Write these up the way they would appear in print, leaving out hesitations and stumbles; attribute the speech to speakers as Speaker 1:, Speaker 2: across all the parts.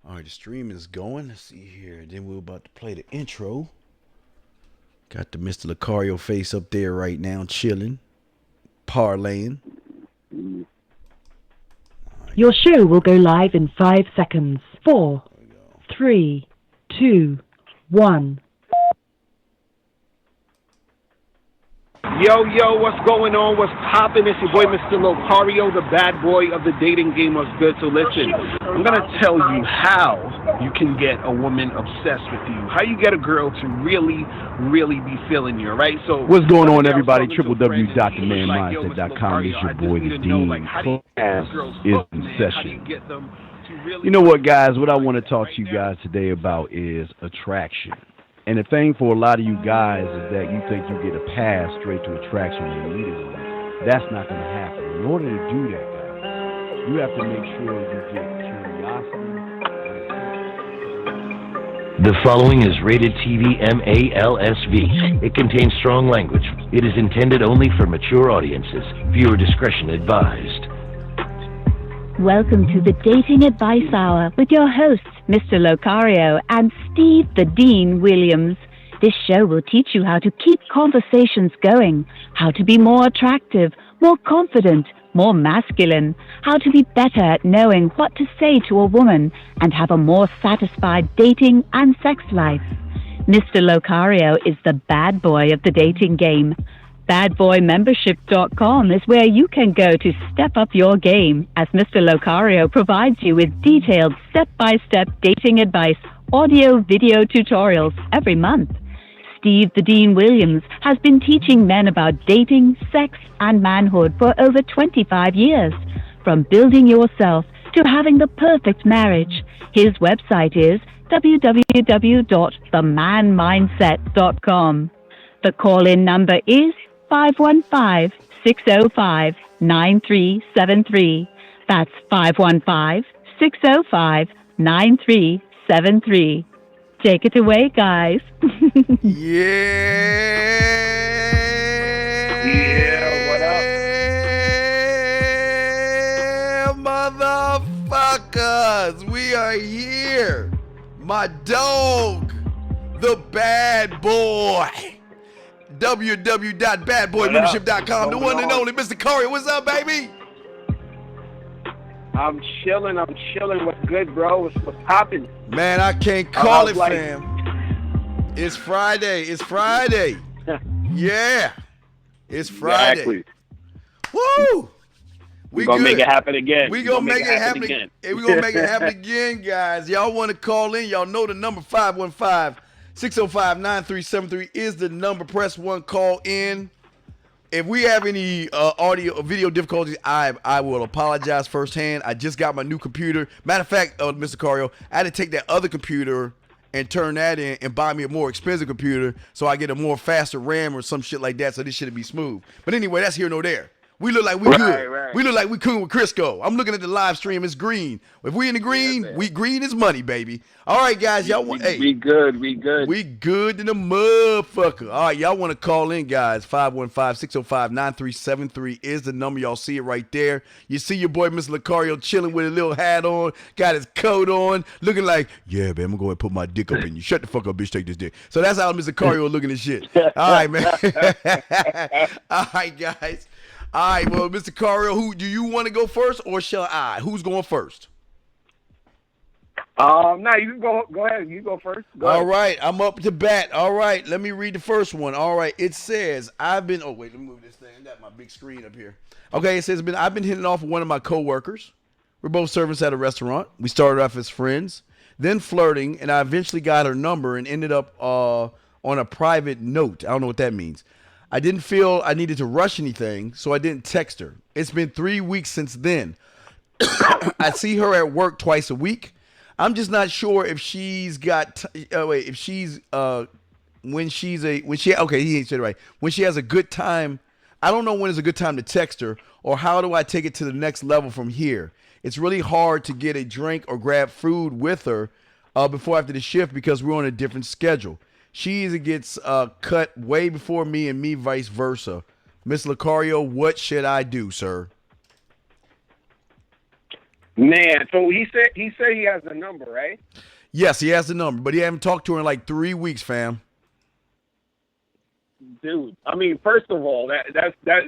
Speaker 1: All right, the stream is going. Let's see here. Then we're about to play the intro. Got the Mr. Lucario face up there right now, chilling, parlaying.
Speaker 2: Your show will go live in 5 seconds. Four, three, two, one.
Speaker 3: Yo, what's going on? What's poppin'? It's your boy, Mr. Locario, the bad boy of the dating game. What's good? So listen, I'm going to tell you how you can get a woman obsessed with you. How you get a girl to really be feeling you, right? So
Speaker 4: what's going on, everybody? www.themanmindset.com. It's your boy, The Dean. Class is in session. You know what, guys? What I want to talk to you guys today about is attraction. And the thing for a lot of you guys is that you think you get a pass straight to attraction immediately. That's not going to happen. In order to do that, guys, you have to make sure you get curiosity.
Speaker 5: The following is rated TV MALSV. It contains strong language. It is intended only for mature audiences. Viewer discretion advised.
Speaker 6: Welcome to the Dating Advice Hour with your hosts, Mr. Locario and Steve the Dean Williams. This show will teach you how to keep conversations going, how to be more attractive, more confident, more masculine, how to be better at knowing what to say to a woman, and have a more satisfied dating and sex life. Mr. Locario is the bad boy of the dating game. BadBoyMembership.com is where you can go to step up your game, as Mr. Locario provides you with detailed step-by-step dating advice, audio, video tutorials every month. Steve the Dean Williams has been teaching men about dating, sex, and manhood for over 25 years. From building yourself to having the perfect marriage. His website is www.themanmindset.com. The call-in number is 515-605-9373. That's 515-605-9373. Take it away, guys.
Speaker 3: What up?
Speaker 1: Motherfuckers, we are here. My dog, the bad boy. www.badboymembership.com. The one and only Mr. Corey. What's up, baby?
Speaker 3: I'm chilling. What's good, bro? What's poppin'?
Speaker 1: Man, I can't call it, fam. It's Friday. Yeah. It's Friday.
Speaker 3: Exactly.
Speaker 1: Woo!
Speaker 3: We're going to make it happen again.
Speaker 1: We're going to make it happen again. We're going to make it happen again, guys. Y'all want to call in? Y'all know the number 515-605-9373 is the number. Press 1, call in. If we have any audio or video difficulties, I will apologize firsthand. I just got my new computer. Matter of fact, Mr. Cario, I had to take that other computer and turn that in and buy me a more expensive computer so I get a more faster RAM or some shit like that, so this shit be smooth. But anyway, that's here nor there. We look like we good.
Speaker 3: Right.
Speaker 1: We look like we cool with Crisco. I'm looking at the live stream. It's green. If we in the green, green is money, baby. All right, guys. Y'all want?
Speaker 3: We good.
Speaker 1: We good in the motherfucker. All right, y'all want to call in, guys. 515-605-9373 is the number. Y'all see it right there. You see your boy, Mr. Lucario, chilling with a little hat on, got his coat on, looking like, yeah, man, I'm going to go ahead and put my dick up in you. Shut the fuck up, bitch. Take this dick. So that's how Mr. Lucario looking at shit. All right, man. All right, guys. All right, well, Mr. Cario, who do you want to go first, or shall I? Who's going first?
Speaker 3: No, you can go ahead. You go first.
Speaker 1: All right, I'm up to bat. All right, let me read the first one. All right, it says, oh, wait, let me move this thing. I got my big screen up here. Okay, it says, I've been hitting off with one of my coworkers. We're both servants at a restaurant. We started off as friends, then flirting, and I eventually got her number and ended up on a private note. I don't know what that means. I didn't feel I needed to rush anything, so I didn't text her. It's been 3 weeks since then. I see her at work twice a week. I'm just not sure if she's got when she has a good time. I don't know when is a good time to text her, or how do I take it to the next level from here? It's really hard to get a drink or grab food with her before after the shift because we're on a different schedule. She either gets cut way before me and me vice versa. Miss Lucario, what should I do, sir?
Speaker 3: Man, so he said he has the number, right?
Speaker 1: Yes, he has the number, but he haven't talked to her in like 3 weeks, fam.
Speaker 3: Dude, I mean, first of all,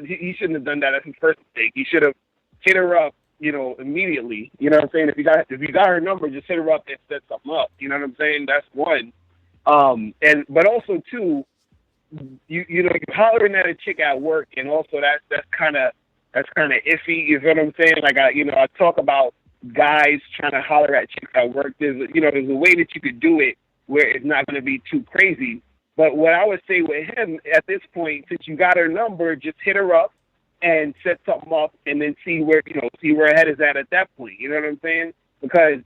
Speaker 3: he shouldn't have done that. That's his first mistake. He should have hit her up, immediately. You know what I'm saying? If you got her number, just hit her up and set something up. You know what I'm saying? That's one. But also two, you're hollering at a chick at work, and also that's kind of iffy. You know what I'm saying? Like I talk about guys trying to holler at chicks at work. There's a way that you could do it where it's not going to be too crazy. But what I would say with him at this point, since you got her number, just hit her up and set something up, and then see where her head is at that point. You know what I'm saying? Because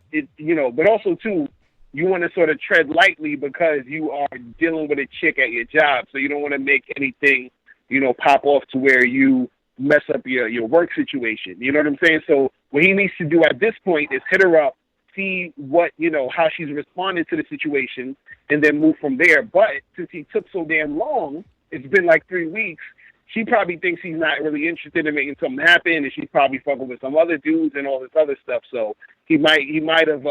Speaker 3: but also too, you want to sort of tread lightly because you are dealing with a chick at your job, so you don't want to make anything pop off to where you mess up your work situation. You know what I'm saying? So what he needs to do at this point is hit her up, see what, how she's responded to the situation, and then move from there. But since he took so damn long, it's been like 3 weeks, she probably thinks he's not really interested in making something happen, and she's probably fucking with some other dudes and all this other stuff. So he might have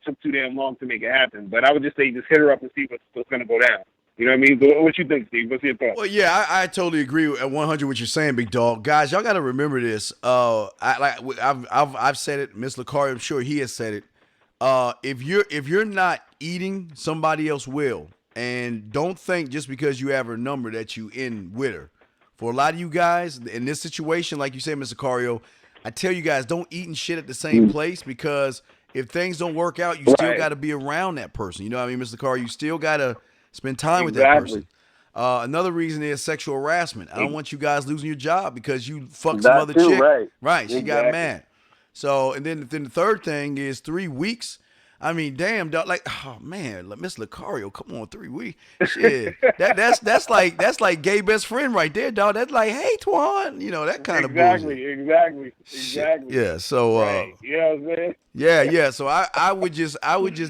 Speaker 3: took too damn long to make it happen. But I would just say just hit her up and see what's going to go down. You know what I mean? But what you think, Steve? What's your thoughts?
Speaker 1: Well, yeah, I totally agree at 100 what you're saying, big dog. Guys, y'all got to remember this. I've said it. Miss Lucario, I'm sure he has said it. If you're not eating, somebody else will. And don't think just because you have her number that you in with her. For a lot of you guys in this situation, like you said, Mr. Cario, I tell you guys, don't eat and shit at the same place, because if things don't work out, you still got to be around that person. You know what I mean, Mr. Cario? You still got to spend time with that person. Another reason is sexual harassment. I don't want you guys losing your job because you fucked some other chick. Right. She got mad. So, and then the third thing is 3 weeks. I mean, damn, dog. Like, oh man, Miss Lucario, come on, 3 weeks. Shit, that's like gay best friend right there, dog. That's like, hey, Twan, that kind of bullshit.
Speaker 3: Exactly.
Speaker 1: Yeah. So,
Speaker 3: right. You know what I'm saying?
Speaker 1: Yeah. So I would just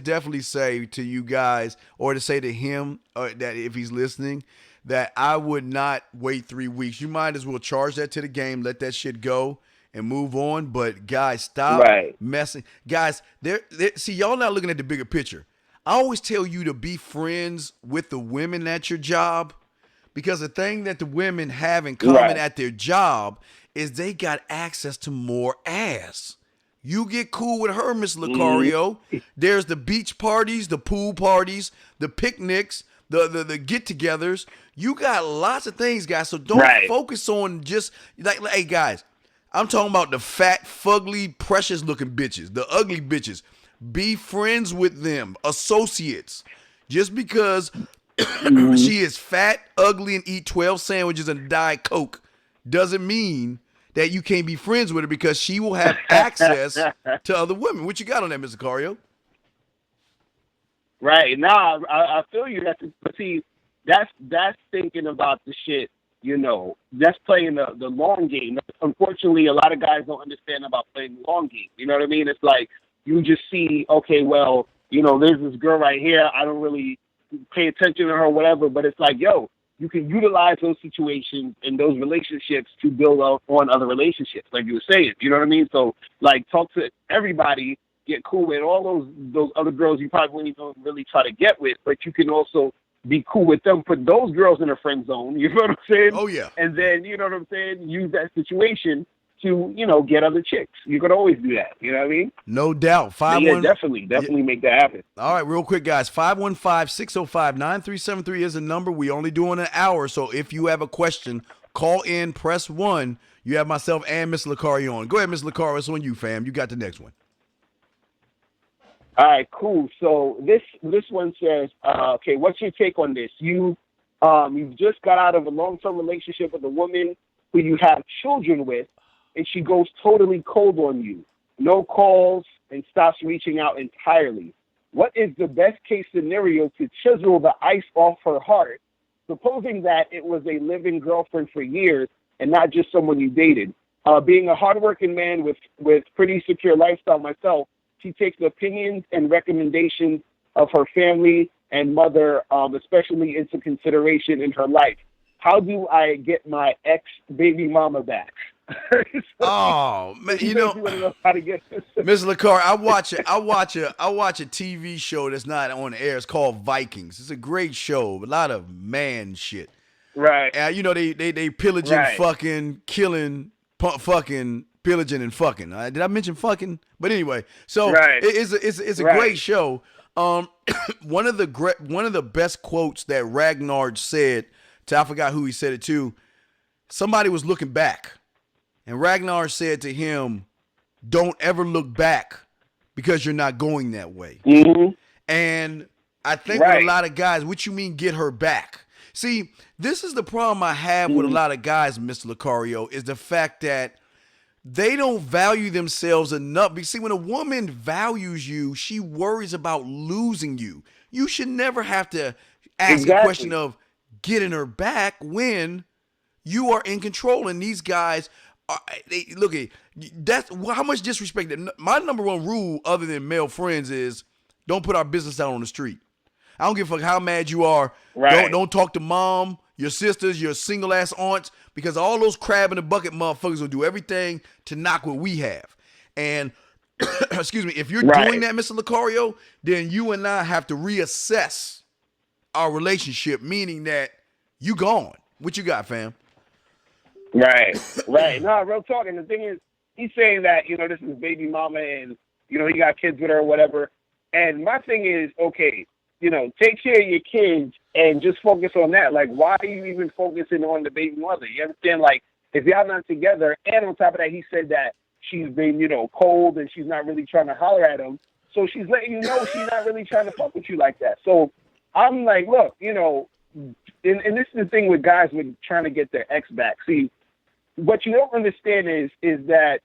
Speaker 1: definitely say to you guys, or to say to him, that if he's listening, that I would not wait 3 weeks. You might as well charge that to the game, let that shit go, and move on. But guys, stop messing. Guys, see, y'all not looking at the bigger picture. I always tell you to be friends with the women at your job, because the thing that the women have in common at their job is they got access to more ass. You get cool with her, Miss Lucario. There's the beach parties, the pool parties, the picnics, the get-togethers. You got lots of things, guys. So don't focus on just like, hey, guys, I'm talking about the fat, fugly, precious-looking bitches, the ugly bitches. Be friends with them, associates. Just because she is fat, ugly, and eat 12 sandwiches and Diet Coke doesn't mean that you can't be friends with her, because she will have access to other women. What you got on that, Mr. Cario?
Speaker 3: Right. Nah, I feel you. But see, that's thinking about the shit. That's playing the long game. Unfortunately, a lot of guys don't understand about playing the long game. You know what I mean? It's like you just see, okay, well, there's this girl right here. I don't really pay attention to her or whatever, but it's like, yo, you can utilize those situations and those relationships to build on other relationships, like you were saying. You know what I mean? So, like, talk to everybody, get cool with all those other girls you probably don't really try to get with, but you can also be cool with them, put those girls in a friend zone, you know what I'm saying?
Speaker 1: Oh, yeah.
Speaker 3: And then, you know what I'm saying, use that situation to, get other chicks. You could always do that, you know what I mean?
Speaker 1: No doubt.
Speaker 3: Definitely make that happen.
Speaker 1: All right, real quick, guys. 515-605-9373 is the number. We only doing an hour, so if you have a question, call in, press 1. You have myself and Miss Lucario on. Go ahead, Miss Lucario. It's on you, fam. You got the next one.
Speaker 3: All right, cool. So this one says, okay, what's your take on this? You've just got out of a long-term relationship with a woman who you have children with, and she goes totally cold on you. No calls, and stops reaching out entirely. What is the best-case scenario to chisel the ice off her heart, supposing that it was a living girlfriend for years and not just someone you dated? Being a hardworking man with pretty secure lifestyle myself, she takes the opinions and recommendations of her family and mother, especially into consideration in her life. How do I get my ex-baby mama back?
Speaker 1: Oh man, you know,
Speaker 3: how to get this.
Speaker 1: Mr. LaCar, I watch a TV show that's not on the air. It's called Vikings. It's a great show, a lot of man shit.
Speaker 3: Right.
Speaker 1: You know, they pillaging,
Speaker 3: Right.
Speaker 1: fucking, killing, fucking, pillaging and fucking. Did I mention fucking? But anyway, so
Speaker 3: Right.
Speaker 1: it's a
Speaker 3: Right.
Speaker 1: great show. One of the best quotes that Ragnar said to, I forgot who he said it to. Somebody was looking back, and Ragnar said to him, "Don't ever look back because you're not going that way."
Speaker 3: Mm-hmm.
Speaker 1: And I think
Speaker 3: Right.
Speaker 1: with a lot of guys, what you mean get her back? See, this is the problem I have with a lot of guys, Mr. Lucario, is the fact that they don't value themselves enough. Because see, when a woman values you, she worries about losing you. You should never have to ask a question of getting her back when you are in control. And these guys, look at that's how much disrespect. My number one rule, other than male friends, is don't put our business out on the street. I don't give a fuck how mad you are.
Speaker 3: Right.
Speaker 1: Don't talk to mom, your sisters, your single ass aunts, because all those crab in the bucket motherfuckers will do everything to knock what we have. And excuse me, if you're
Speaker 3: Right.
Speaker 1: doing that, Mr. Lucario, then you and I have to reassess our relationship, meaning that you gone. What you got, fam?
Speaker 3: Right. Right. No, real talk. And the thing is, he's saying that, you know, this is baby mama and, you know, he got kids with her or whatever. And my thing is, okay, you know, take care of your kids and just focus on that. Like, why are you even focusing on the baby mother? You understand? Like, if y'all not together, and on top of that, he said that she's been, you know, cold and she's not really trying to holler at him. So she's letting you know she's not really trying to fuck with you like that. So I'm like, look, you know, and this is the thing with guys with trying to get their ex back. See, what you don't understand is that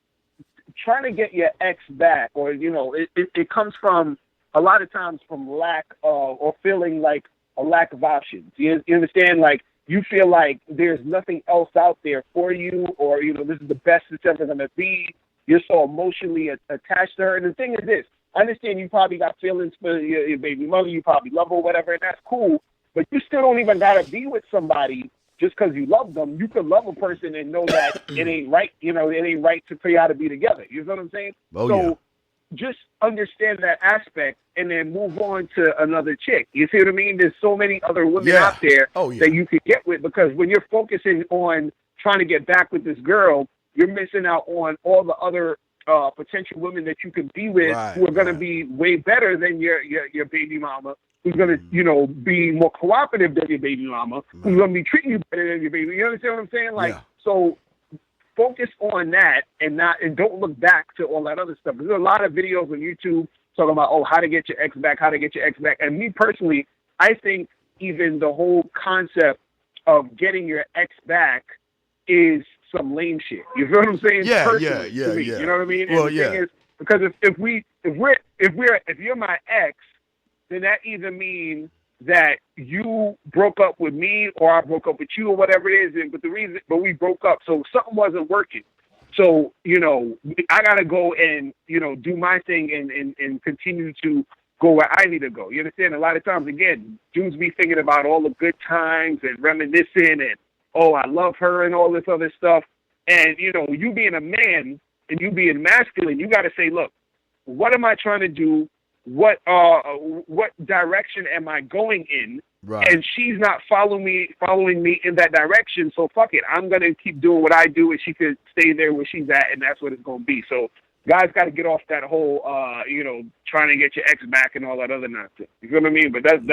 Speaker 3: trying to get your ex back, or, you know, it comes from a lot of times from lack of, or feeling like a lack of options. You understand? Like, you feel like there's nothing else out there for you, or, you know, this is the best it's ever going to be. You're so emotionally attached to her. And the thing is this, I understand you probably got feelings for your baby mother. You probably love her, whatever, and that's cool. But you still don't even got to be with somebody just because you love them. You could love a person and know that it ain't right. You know, it ain't right for y'all to be together. You know what I'm saying?
Speaker 1: Oh,
Speaker 3: so
Speaker 1: yeah.
Speaker 3: just understand that aspect and then move on to another chick. You see what I mean? There's so many other women
Speaker 1: Yeah.
Speaker 3: out there
Speaker 1: Oh, yeah.
Speaker 3: that you could get with, because when you're focusing on trying to get back with this girl, you're missing out on all the other potential women that you could be with,
Speaker 1: Right,
Speaker 3: who are going to
Speaker 1: right.
Speaker 3: be way better than your baby mama, who's going to, you know, be more cooperative than your baby mama, who's going to be treating you better than your baby. You understand what I'm saying? Like,
Speaker 1: Yeah.
Speaker 3: so focus on that and don't look back to all that other stuff. There's a lot of videos on YouTube talking about, how to get your ex back, how to get your ex back. And me personally, I think even the whole concept of getting your ex back is some lame shit. You feel what I'm saying?
Speaker 1: Yeah,
Speaker 3: Personally,
Speaker 1: yeah,
Speaker 3: to me.
Speaker 1: yeah.
Speaker 3: You know what I mean?
Speaker 1: Well,
Speaker 3: and the thing
Speaker 1: yeah.
Speaker 3: is, because if you're my ex, then that either means that you broke up with me or I broke up with you or whatever it is. But we broke up, so something wasn't working. So, you know, I got to go and, you know, do my thing and continue to go where I need to go. You understand? A lot of times, again, dudes be thinking about all the good times and reminiscing and, I love her and all this other stuff. And, you know, you being a man and you being masculine, you got to say, look, what am I trying to do? What direction am I going in?
Speaker 1: Right.
Speaker 3: And she's not following me in that direction. So fuck it. I'm going to keep doing what I do, and she could stay there where she's at, and that's what it's going to be. So guys got to get off that whole, you know, trying to get your ex back and all that other nonsense. You feel what I mean? But that's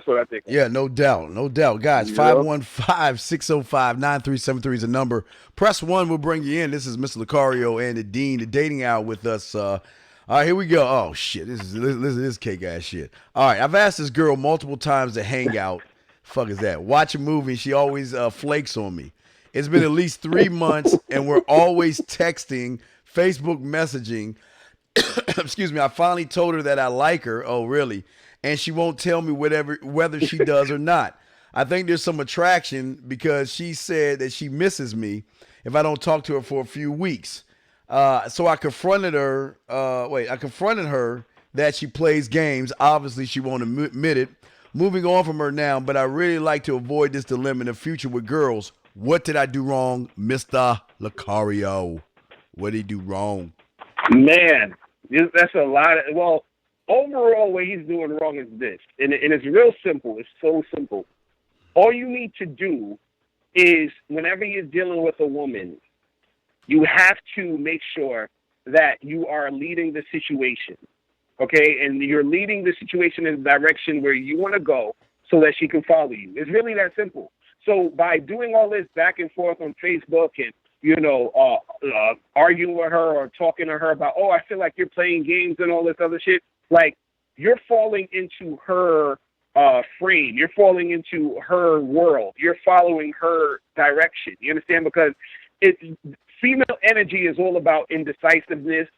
Speaker 3: what I think.
Speaker 1: Yeah, no doubt. No doubt. Guys, 515-605-9373 is the number. Press 1 will bring you in. This is Mr. Lucario and the Dean, the dating hour with us. All right, here we go. Oh, shit. Listen to this cake-ass shit. All right, I've asked this girl multiple times to hang out. Fuck is that? Watch a movie, and she always flakes on me. It's been at least 3 months, and we're always texting, Facebook messaging. Excuse me. I finally told her that I like her. Oh, really? And she won't tell me whether she does or not. I think there's some attraction because she said that she misses me if I don't talk to her for a few weeks. So I confronted her. I confronted her that she plays games. Obviously, she won't admit it. Moving on from her now, but I really like to avoid this dilemma in the future with girls. What did I do wrong, Mr. Lucario? What did he do wrong?
Speaker 3: Man, that's a lot. Well, overall, what he's doing wrong is this, and it's real simple. It's so simple. All you need to do is, whenever you're dealing with a woman, you have to make sure that you are leading the situation, okay? And you're leading the situation in the direction where you want to go so that she can follow you. It's really that simple. So by doing all this back and forth on Facebook and, arguing with her or talking to her about, I feel like you're playing games and all this other shit, like, you're falling into her frame. You're falling into her world. You're following her direction. You understand? Because female energy is all about indecisiveness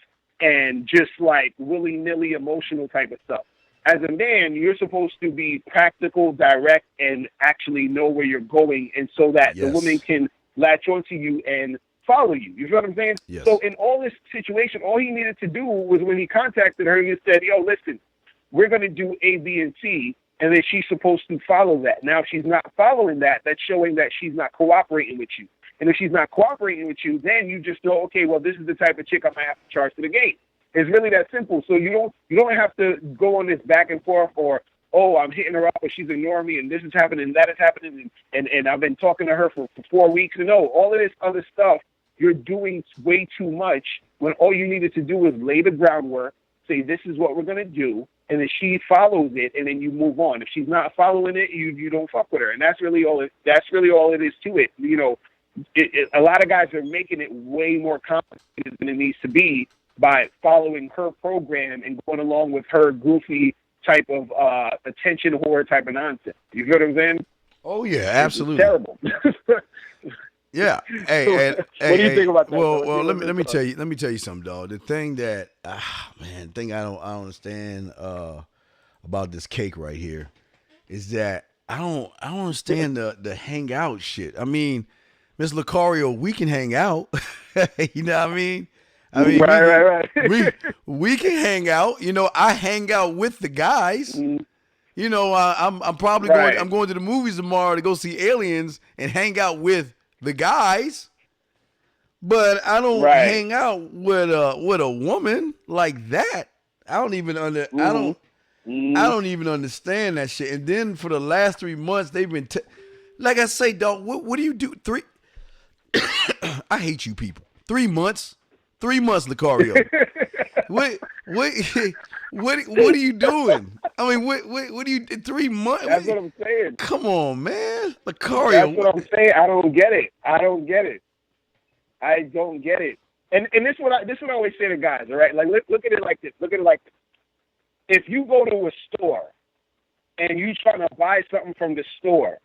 Speaker 3: and just like willy-nilly emotional type of stuff. As a man, you're supposed to be practical, direct, and actually know where you're going, and so that the woman can latch onto you and follow you. You feel what I'm saying?
Speaker 1: Yes.
Speaker 3: So in all this situation, all he needed to do was when he contacted her, he said, yo, listen, we're going to do A, B, and C, and then she's supposed to follow that. Now, if she's not following that, that's showing that she's not cooperating with you. And if she's not cooperating with you, then you just know, okay, well, this is the type of chick I'm going to have to charge to the gate. It's really that simple. So you don't have to go on this back and forth or, I'm hitting her up or she's ignoring me and this is happening and that is happening and I've been talking to her for 4 weeks. And no, all of this other stuff, you're doing way too much when all you needed to do was lay the groundwork, say this is what we're going to do, and then she follows it, and then you move on. If she's not following it, you don't fuck with her. And that's really all it is to it. A lot of guys are making it way more complicated than it needs to be by following her program and going along with her goofy type of attention whore type of nonsense. You feel what I'm saying?
Speaker 1: Oh yeah, absolutely.
Speaker 3: It's terrible.
Speaker 1: Yeah. Hey,
Speaker 3: what do you think about that?
Speaker 1: Well, let me tell you something, dog. The thing that I don't understand about this cake right here is that I don't understand the hangout shit. I mean, Miss Lucario, we can hang out. You know what I mean?
Speaker 3: Right.
Speaker 1: we can hang out. I hang out with the guys. I'm probably going to the movies tomorrow to go see Aliens and hang out with the guys. But I don't hang out with a woman like that. I don't even I don't even understand that shit. And then for the last 3 months, they've been like I say, dog. What do you do? I hate you people. 3 months. 3 months, Lucario. what are you doing? I mean, what do you 3 months?
Speaker 3: That's what I'm saying.
Speaker 1: Come on, man, Lucario.
Speaker 3: That's what I'm saying. I don't get it. I don't get it. And this is what I always say to guys. All right, like look at it like this. If you go to a store and you trying to buy something from the store,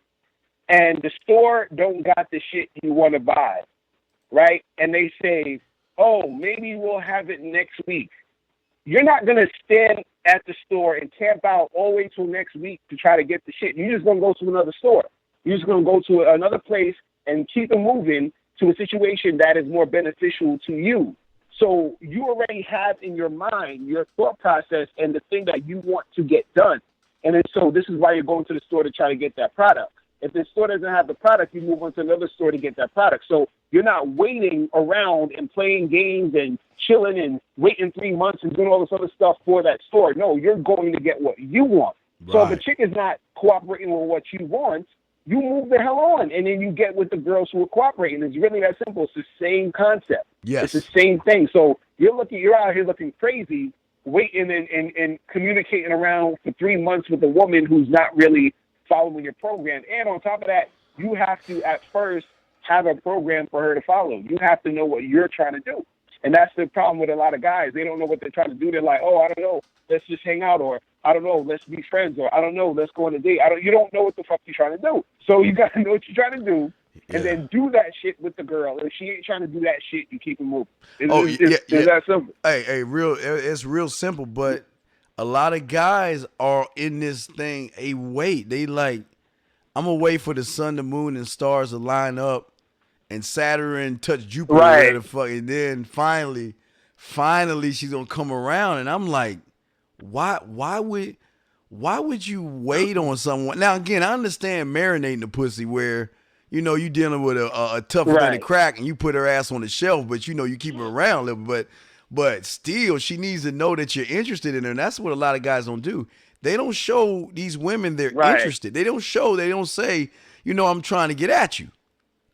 Speaker 3: and the store don't got the shit you want to buy, right? And they say, maybe we'll have it next week. You're not going to stand at the store and camp out all the way till next week to try to get the shit. You're just going to go to another store. You're just going to go to another place and keep it moving to a situation that is more beneficial to you. So you already have in your mind your thought process and the thing that you want to get done. And then so this is why you're going to the store to try to get that product. If the store doesn't have the product, you move on to another store to get that product. So you're not waiting around and playing games and chilling and waiting 3 months and doing all this other stuff for that store. No, you're going to get what you want. Right. So if a chick is not cooperating with what you want, you move the hell on, and then you get with the girls who are cooperating. It's really that simple. It's the same concept.
Speaker 1: Yes.
Speaker 3: It's the same thing. So you're out here looking crazy, waiting and communicating around for 3 months with a woman who's not really following your program. And on top of that, you have to at first have a program for her to follow. You have to know what you're trying to do. And that's the problem with a lot of guys. They don't know what they're trying to do. They're like, I don't know, let's just hang out, or I don't know, let's be friends, or I don't know, let's go on a date. You don't know what the fuck you're trying to do. So you got to know what you're trying to do, and then do that shit with the girl. If she ain't trying to do that shit, you keep it moving. It's that simple.
Speaker 1: Hey, it's real simple, but a lot of guys are in this thing. They like, I'm gonna wait for the sun, the moon, and stars to line up, and Saturn touch Jupiter,
Speaker 3: right?
Speaker 1: And then finally, she's gonna come around, and I'm like, why would you wait on someone? Now again, I understand marinating the pussy, where you dealing with a tough thing to crack, and you put her ass on the shelf, but you keep her around a little. But still, she needs to know that you're interested in her, and that's what a lot of guys don't do. They don't show these women they're interested. They don't say, I'm trying to get at you,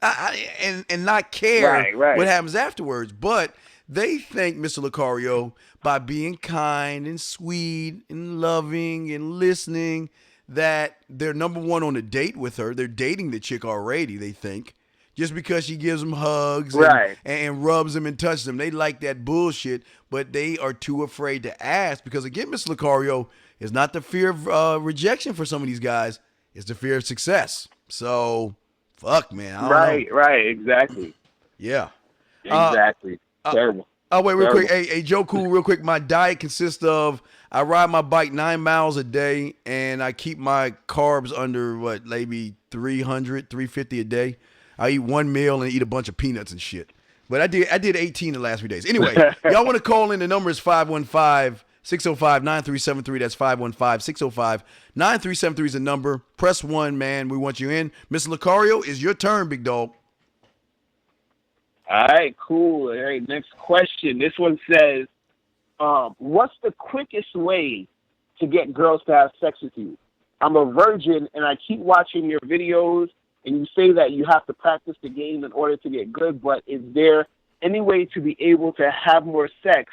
Speaker 1: and not care what happens afterwards. But they think, Mr. Lucario, by being kind and sweet and loving and listening, that they're number one on a date with her. They're dating the chick already, they think. Just because she gives them hugs and rubs them and touches them. They like that bullshit, but they are too afraid to ask because, again, Mr. Lucario, it's not the fear of rejection for some of these guys. It's the fear of success. So, fuck, man. I don't know.
Speaker 3: Right, exactly.
Speaker 1: Yeah.
Speaker 3: Exactly. Terrible.
Speaker 1: Oh, wait, real quick. Hey, Joe Cool, real quick. My diet consists of, I ride my bike 9 miles a day, and I keep my carbs under, maybe 300, 350 a day. I eat one meal and eat a bunch of peanuts and shit. But I did 18 the last few days. Anyway, y'all want to call in, the number is 515-605-9373. That's 515-605-9373 is the number. Press 1, man. We want you in. Mr. Lucario, it's your turn, big dog.
Speaker 3: All right, cool. All right, next question. This one says, what's the quickest way to get girls to have sex with you? I'm a virgin, and I keep watching your videos, and you say that you have to practice the game in order to get good, but is there any way to be able to have more sex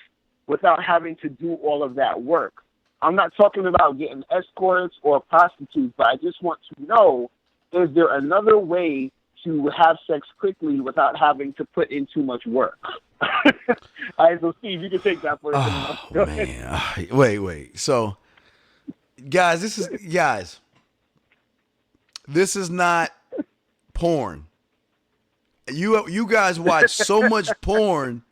Speaker 3: without having to do all of that work? I'm not talking about getting escorts or prostitutes, but I just want to know, is there another way to have sex quickly without having to put in too much work? All right, so Steve, you can take that for
Speaker 1: a minute. Man. Wait. So, guys, this is not porn. You guys watch so much porn.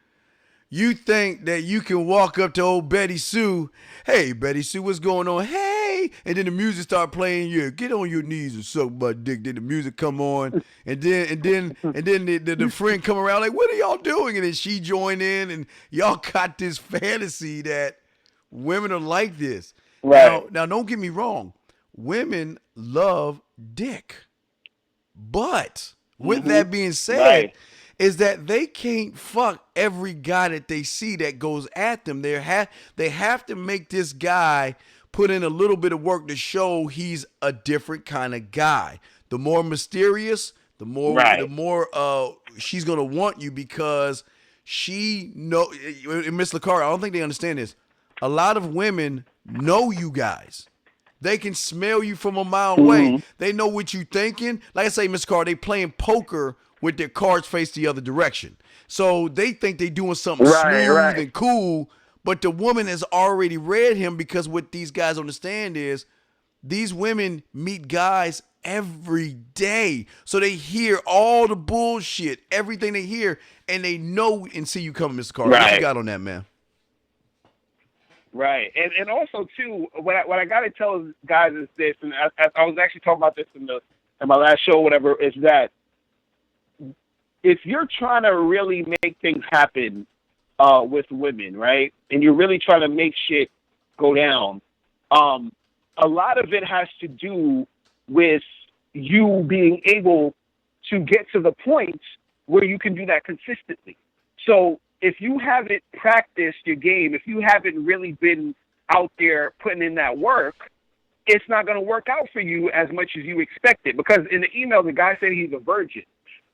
Speaker 1: You think that you can walk up to old Betty Sue, hey, Betty Sue, what's going on? Hey, and then the music start playing. Yeah, get on your knees and suck my dick. Then the music come on, and then the friend come around like, what are y'all doing? And then she join in, and y'all got this fantasy that women are like this.
Speaker 3: Right.
Speaker 1: Now, don't get me wrong. Women love dick, but with that being said, is that they can't fuck every guy that they see that goes at them. They have to make this guy put in a little bit of work to show he's a different kind of guy. The more mysterious, the more she's gonna want you because she know. Miss Lucario, I don't think they understand this. A lot of women know you guys. They can smell you from a mile away. They know what you're thinking. Like I say, Miss Carr, they playing poker with their cards faced the other direction. So they think they doing something smooth and cool, but the woman has already read him because what these guys understand is these women meet guys every day. So they hear all the bullshit, everything they hear, and they know and see you coming, Mr. Carter. What you got on that, man?
Speaker 3: Right. And also, too, what I got to tell guys is this, and I was actually talking about this in my last show, whatever, is that if you're trying to really make things happen with women, right, and you're really trying to make shit go down, a lot of it has to do with you being able to get to the point where you can do that consistently. So if you haven't practiced your game, if you haven't really been out there putting in that work, it's not going to work out for you as much as you expected. Because in the email, the guy said he's a virgin.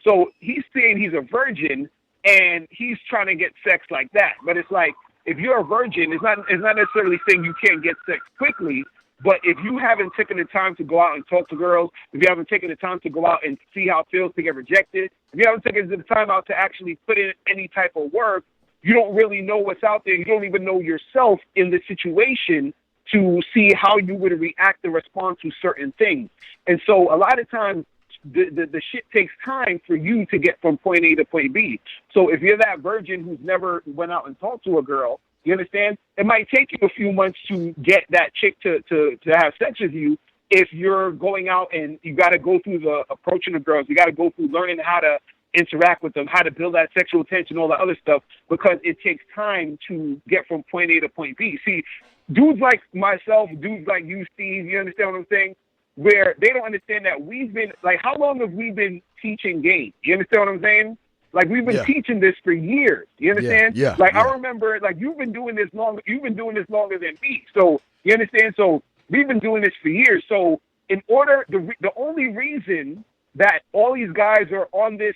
Speaker 3: So he's saying he's a virgin, and he's trying to get sex like that. But it's like, if you're a virgin, it's not necessarily saying you can't get sex quickly. But if you haven't taken the time to go out and talk to girls, if you haven't taken the time to go out and see how it feels to get rejected, if you haven't taken the time out to actually put in any type of work, you don't really know what's out there. You don't even know yourself in the situation to see how you would react and respond to certain things. And so a lot of times, the shit takes time for you to get from point A to point B. So if you're that virgin who's never went out and talked to a girl, you understand? It might take you a few months to get that chick to have sex with you. If you're going out and you got to go through the approaching the girls, you got to go through learning how to interact with them, how to build that sexual tension, all that other stuff, because it takes time to get from point A to point B. See, dudes like myself, dudes like you, Steve, you understand what I'm saying? where they don't understand that we've been, like, how long have we been teaching game? You understand what I'm saying? Like, we've been teaching this for years. You understand?
Speaker 1: Yeah.
Speaker 3: Like, I remember, like, you've been doing this longer than me. So, you understand? So, we've been doing this for years. So, in order, the only reason that all these guys are on this,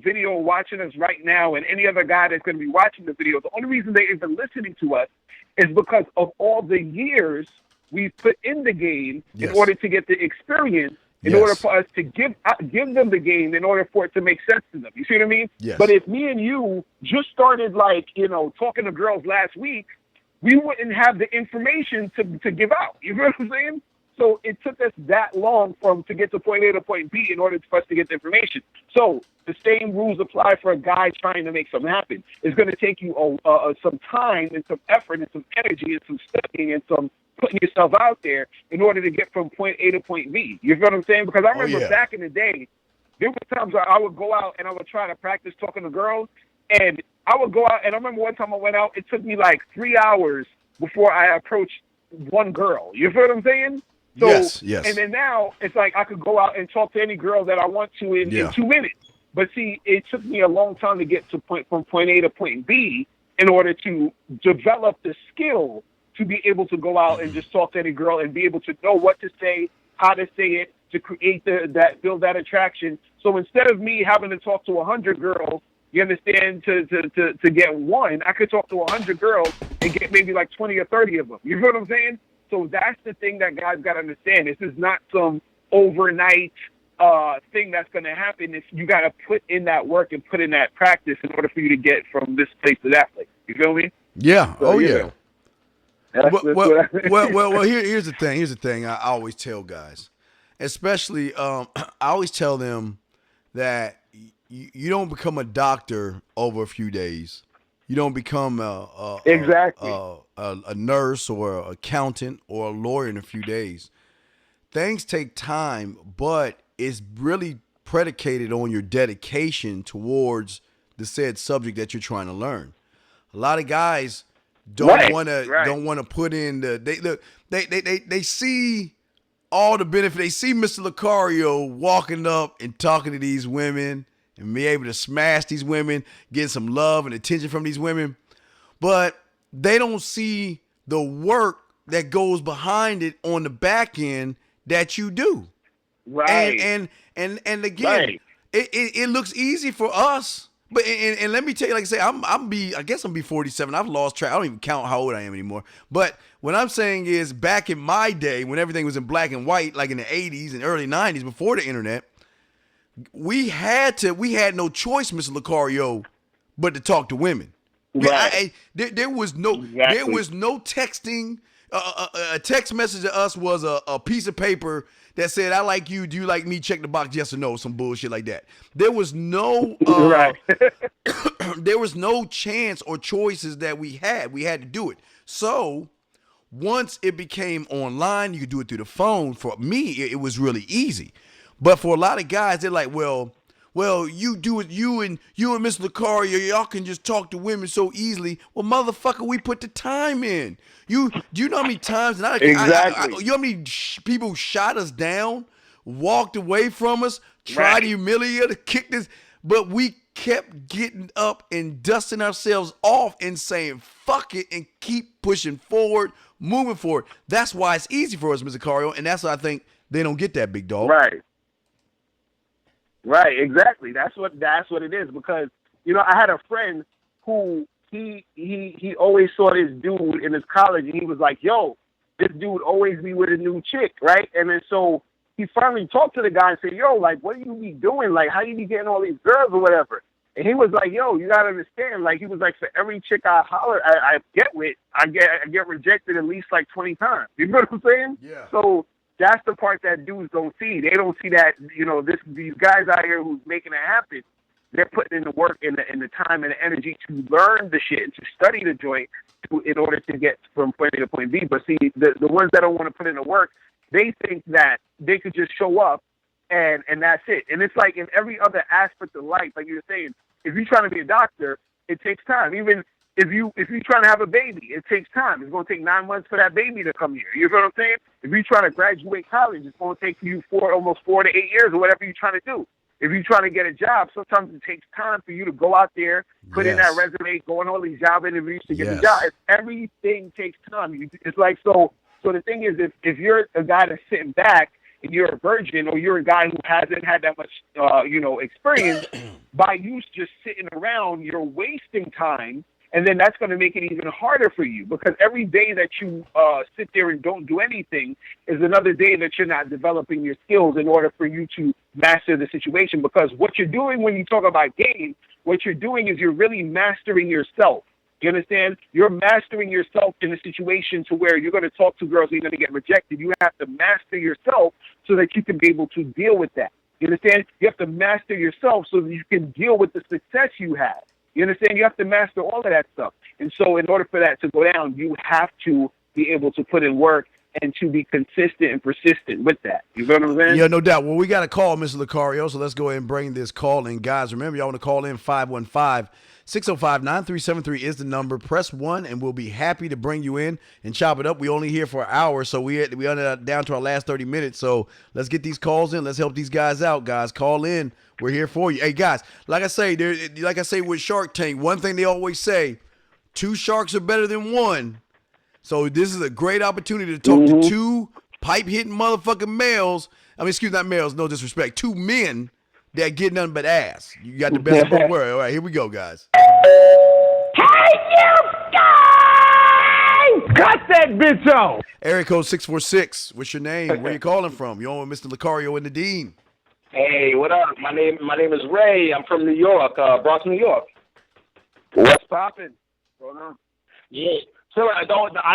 Speaker 3: video watching us right now, and any other guy that's going to be watching the video, the only reason they're even listening to us is because of all the years we put in the game in order to get the experience, in order for us to give them the game, in order for it to make sense to them. You see what I mean?
Speaker 1: Yes.
Speaker 3: But if me and you just started, like, talking to girls last week, we wouldn't have the information to give out. You know what I'm saying? So it took us that long to get to point A to point B in order for us to get the information. So the same rules apply for a guy trying to make something happen. It's going to take you some time and some effort and some energy and some studying and some putting yourself out there in order to get from point A to point B. You know what I'm saying? Because I remember back in the day, there were times where I would go out and I would try to practice talking to girls, and I would go out, and I remember one time I went out, it took me like 3 hours before I approached one girl. You feel what I'm saying? So,
Speaker 1: yes.
Speaker 3: And then now it's like I could go out and talk to any girl that I want to in 2 minutes. But see, it took me a long time to get from point A to point B in order to develop the skill to be able to go out and just talk to any girl and be able to know what to say, how to say it, to create build that attraction. So instead of me having to talk to 100 girls, you understand, to get one, I could talk to 100 girls and get maybe like 20 or 30 of them. You know what I'm saying? So that's the thing that guys got to understand. This is not some overnight thing that's going to happen. If you got to put in that work and put in that practice in order for you to get from this place to that place. You feel me?
Speaker 1: Yeah.
Speaker 3: So,
Speaker 1: yeah. Well, here's the thing. Here's the thing. I always tell guys, especially, I always tell them that you don't become a doctor over a few days. You don't become a nurse or an accountant or a lawyer in a few days. Things take time, but it's really predicated on your dedication towards the said subject that you're trying to learn. A lot of guys don't want to put in they see all the benefit. They see Mr. Lucario walking up and talking to these women and be able to smash these women, get some love and attention from these women. But they don't see the work that goes behind it on the back end that you do.
Speaker 3: Right.
Speaker 1: And again, it looks easy for us. But and let me tell you, like I say, I guess I'm 47. I've lost track. I don't even count how old I am anymore. But what I'm saying is, back in my day, when everything was in black and white, like in the 80s and early 90s, before the internet, we had no choice, Mr. Lucario, but to talk to women.
Speaker 3: Right.
Speaker 1: There was no texting. A text message to us was a piece of paper that said, "I like you. Do you like me? Check the box, yes or no." Some bullshit like that. There was no there was no chance or choices that we had. We had to do it. So once it became online, you could do it through the phone. For me, it was really easy. But for a lot of guys, they're like, well, you do it, you and Mr. Lucario, y'all can just talk to women so easily. Well, motherfucker, we put the time in. Do you know how many times?
Speaker 3: Exactly.
Speaker 1: You know how many people shot us down, walked away from us, tried to humiliate us, kicked us, but we kept getting up and dusting ourselves off and saying, fuck it, and keep pushing forward, moving forward. That's why it's easy for us, Mr. Lucario, and that's why I think they don't get that, big dog.
Speaker 3: Right, exactly. That's what it is, because I had a friend who he always saw this dude in his college, and he was like, "Yo, this dude always be with a new chick, right?" And then so he finally talked to the guy and said, "Yo, like, what do you be doing? Like, how you be getting all these girls or whatever?" And he was like, "Yo, you gotta understand. Like, he was like, for every chick I get with, I get rejected at least like 20 times. You know what I'm saying?
Speaker 1: Yeah.
Speaker 3: So that's the part that dudes don't see. They don't see that, these guys out here who's making it happen, they're putting in the work and the time and the energy to learn the shit and to study the joint in order to get from point A to point B. But see, the ones that don't want to put in the work, they think that they could just show up and that's it. And it's like in every other aspect of life, like you were saying, if you're trying to be a doctor, it takes time. Even if you're trying to have a baby, it takes time. It's going to take 9 months for that baby to come here. You know what I'm saying? If you're trying to graduate college, it's going to take you almost 4 to 8 years or whatever you're trying to do. If you're trying to get a job, sometimes it takes time for you to go out there, put in that resume, go on all these job interviews to get the job. Everything takes time. It's like, so the thing is, if you're a guy that's sitting back and you're a virgin, or you're a guy who hasn't had that much, experience, by you just sitting around, you're wasting time. And then that's going to make it even harder for you, because every day that you sit there and don't do anything is another day that you're not developing your skills in order for you to master the situation. Because what you're doing when you talk about game, what you're doing is you're really mastering yourself. You understand? You're mastering yourself in a situation to where you're going to talk to girls and you're going to get rejected. You have to master yourself so that you can be able to deal with that. You understand? You have to master yourself so that you can deal with the success you have. You understand? You have to master all of that stuff. And so in order for that to go down, you have to be able to put in work and to be consistent and persistent with that. You know what I'm saying?
Speaker 1: Yeah, no doubt. Well, we got a call, Mr. Lucario, so let's go ahead and bring this call in. Guys, remember, y'all want to call in 515-605-9373 is the number. Press 1, and we'll be happy to bring you in and chop it up. We only here for an hour, so we are down to our last 30 minutes. So let's get these calls in. Let's help these guys out, guys. Call in. We're here for you. Hey, guys, like I say with Shark Tank, one thing they always say, 2 sharks are better than 1. So this is a great opportunity to talk to 2 pipe-hitting motherfucking males. I mean, excuse me, not males, no disrespect. 2 men that get nothing but ass. You got the best of both worlds. All right, here we go, guys.
Speaker 3: Hey, you guys! Cut that bitch off!
Speaker 1: Area code 646. What's your name? Where you calling from? You on with Mr. Lucario and Nadine.
Speaker 7: Hey, what up? My name is Ray. I'm from New York, Bronx, New York.
Speaker 3: What's poppin'? What's going on?
Speaker 7: Yeah. So I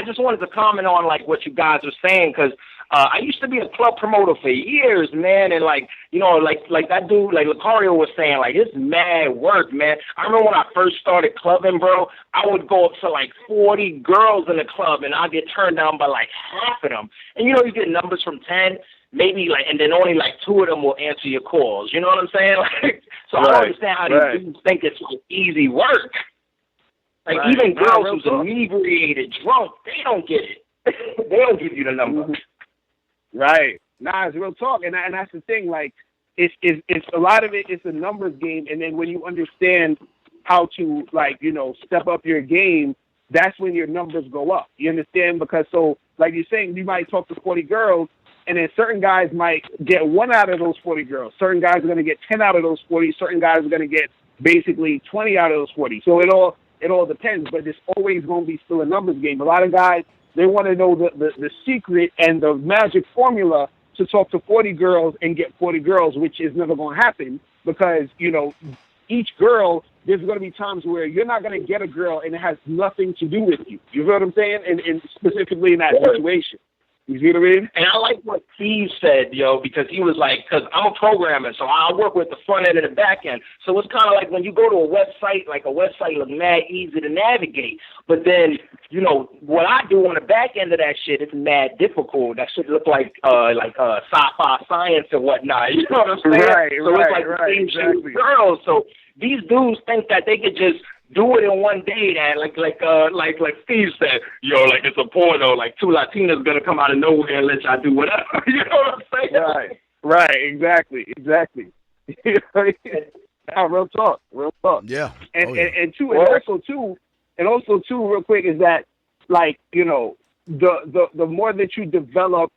Speaker 7: just wanted to comment on like what you guys are saying, because I used to be a club promoter for years, man, and like that dude, like Lucario was saying, like it's mad work, man. I remember when I first started clubbing, bro, I would go up to like 40 girls in the club, and I'd get turned down by like half of them. And you get numbers from 10. Maybe and then only like 2 of them will answer your calls. You know what I'm saying? Like, so I don't understand how these dudes think it's easy work. Like even girls who's inebriated, drunk, they don't get it. They don't give you the number.
Speaker 3: Right. Nah, it's real talk, and that's the thing. Like, it's a lot of it. It's a numbers game, and then when you understand how to step up your game, that's when your numbers go up. You understand? Because like you're saying, you might talk to 40 girls. And then certain guys might get 1 out of those 40 girls. Certain guys are going to get 10 out of those 40. Certain guys are going to get basically 20 out of those 40. So it all depends. But it's always going to be still a numbers game. A lot of guys, they want to know the secret and the magic formula to talk to 40 girls and get 40 girls, which is never going to happen because, each girl, there's going to be times where you're not going to get a girl and it has nothing to do with you. You know what I'm saying? And specifically in that situation. You see what I mean?
Speaker 7: And I like what Steve said, because he was like, because I'm a programmer, so I work with the front end and the back end. So it's kind of like when you go to a website, like a website looks mad easy to navigate. But then, what I do on the back end of that shit is mad difficult. That shit look like sci-fi science and whatnot. You know what I'm saying? So it's like the same shit with girls. So these dudes think that they could just do it in one day, that like Steve said, like it's a porno, like 2 Latinas gonna come out of nowhere and let y'all do whatever. You know what I'm saying?
Speaker 3: Right, exactly. Real talk.
Speaker 1: Yeah.
Speaker 3: And also too, real quick, is that the more that you develop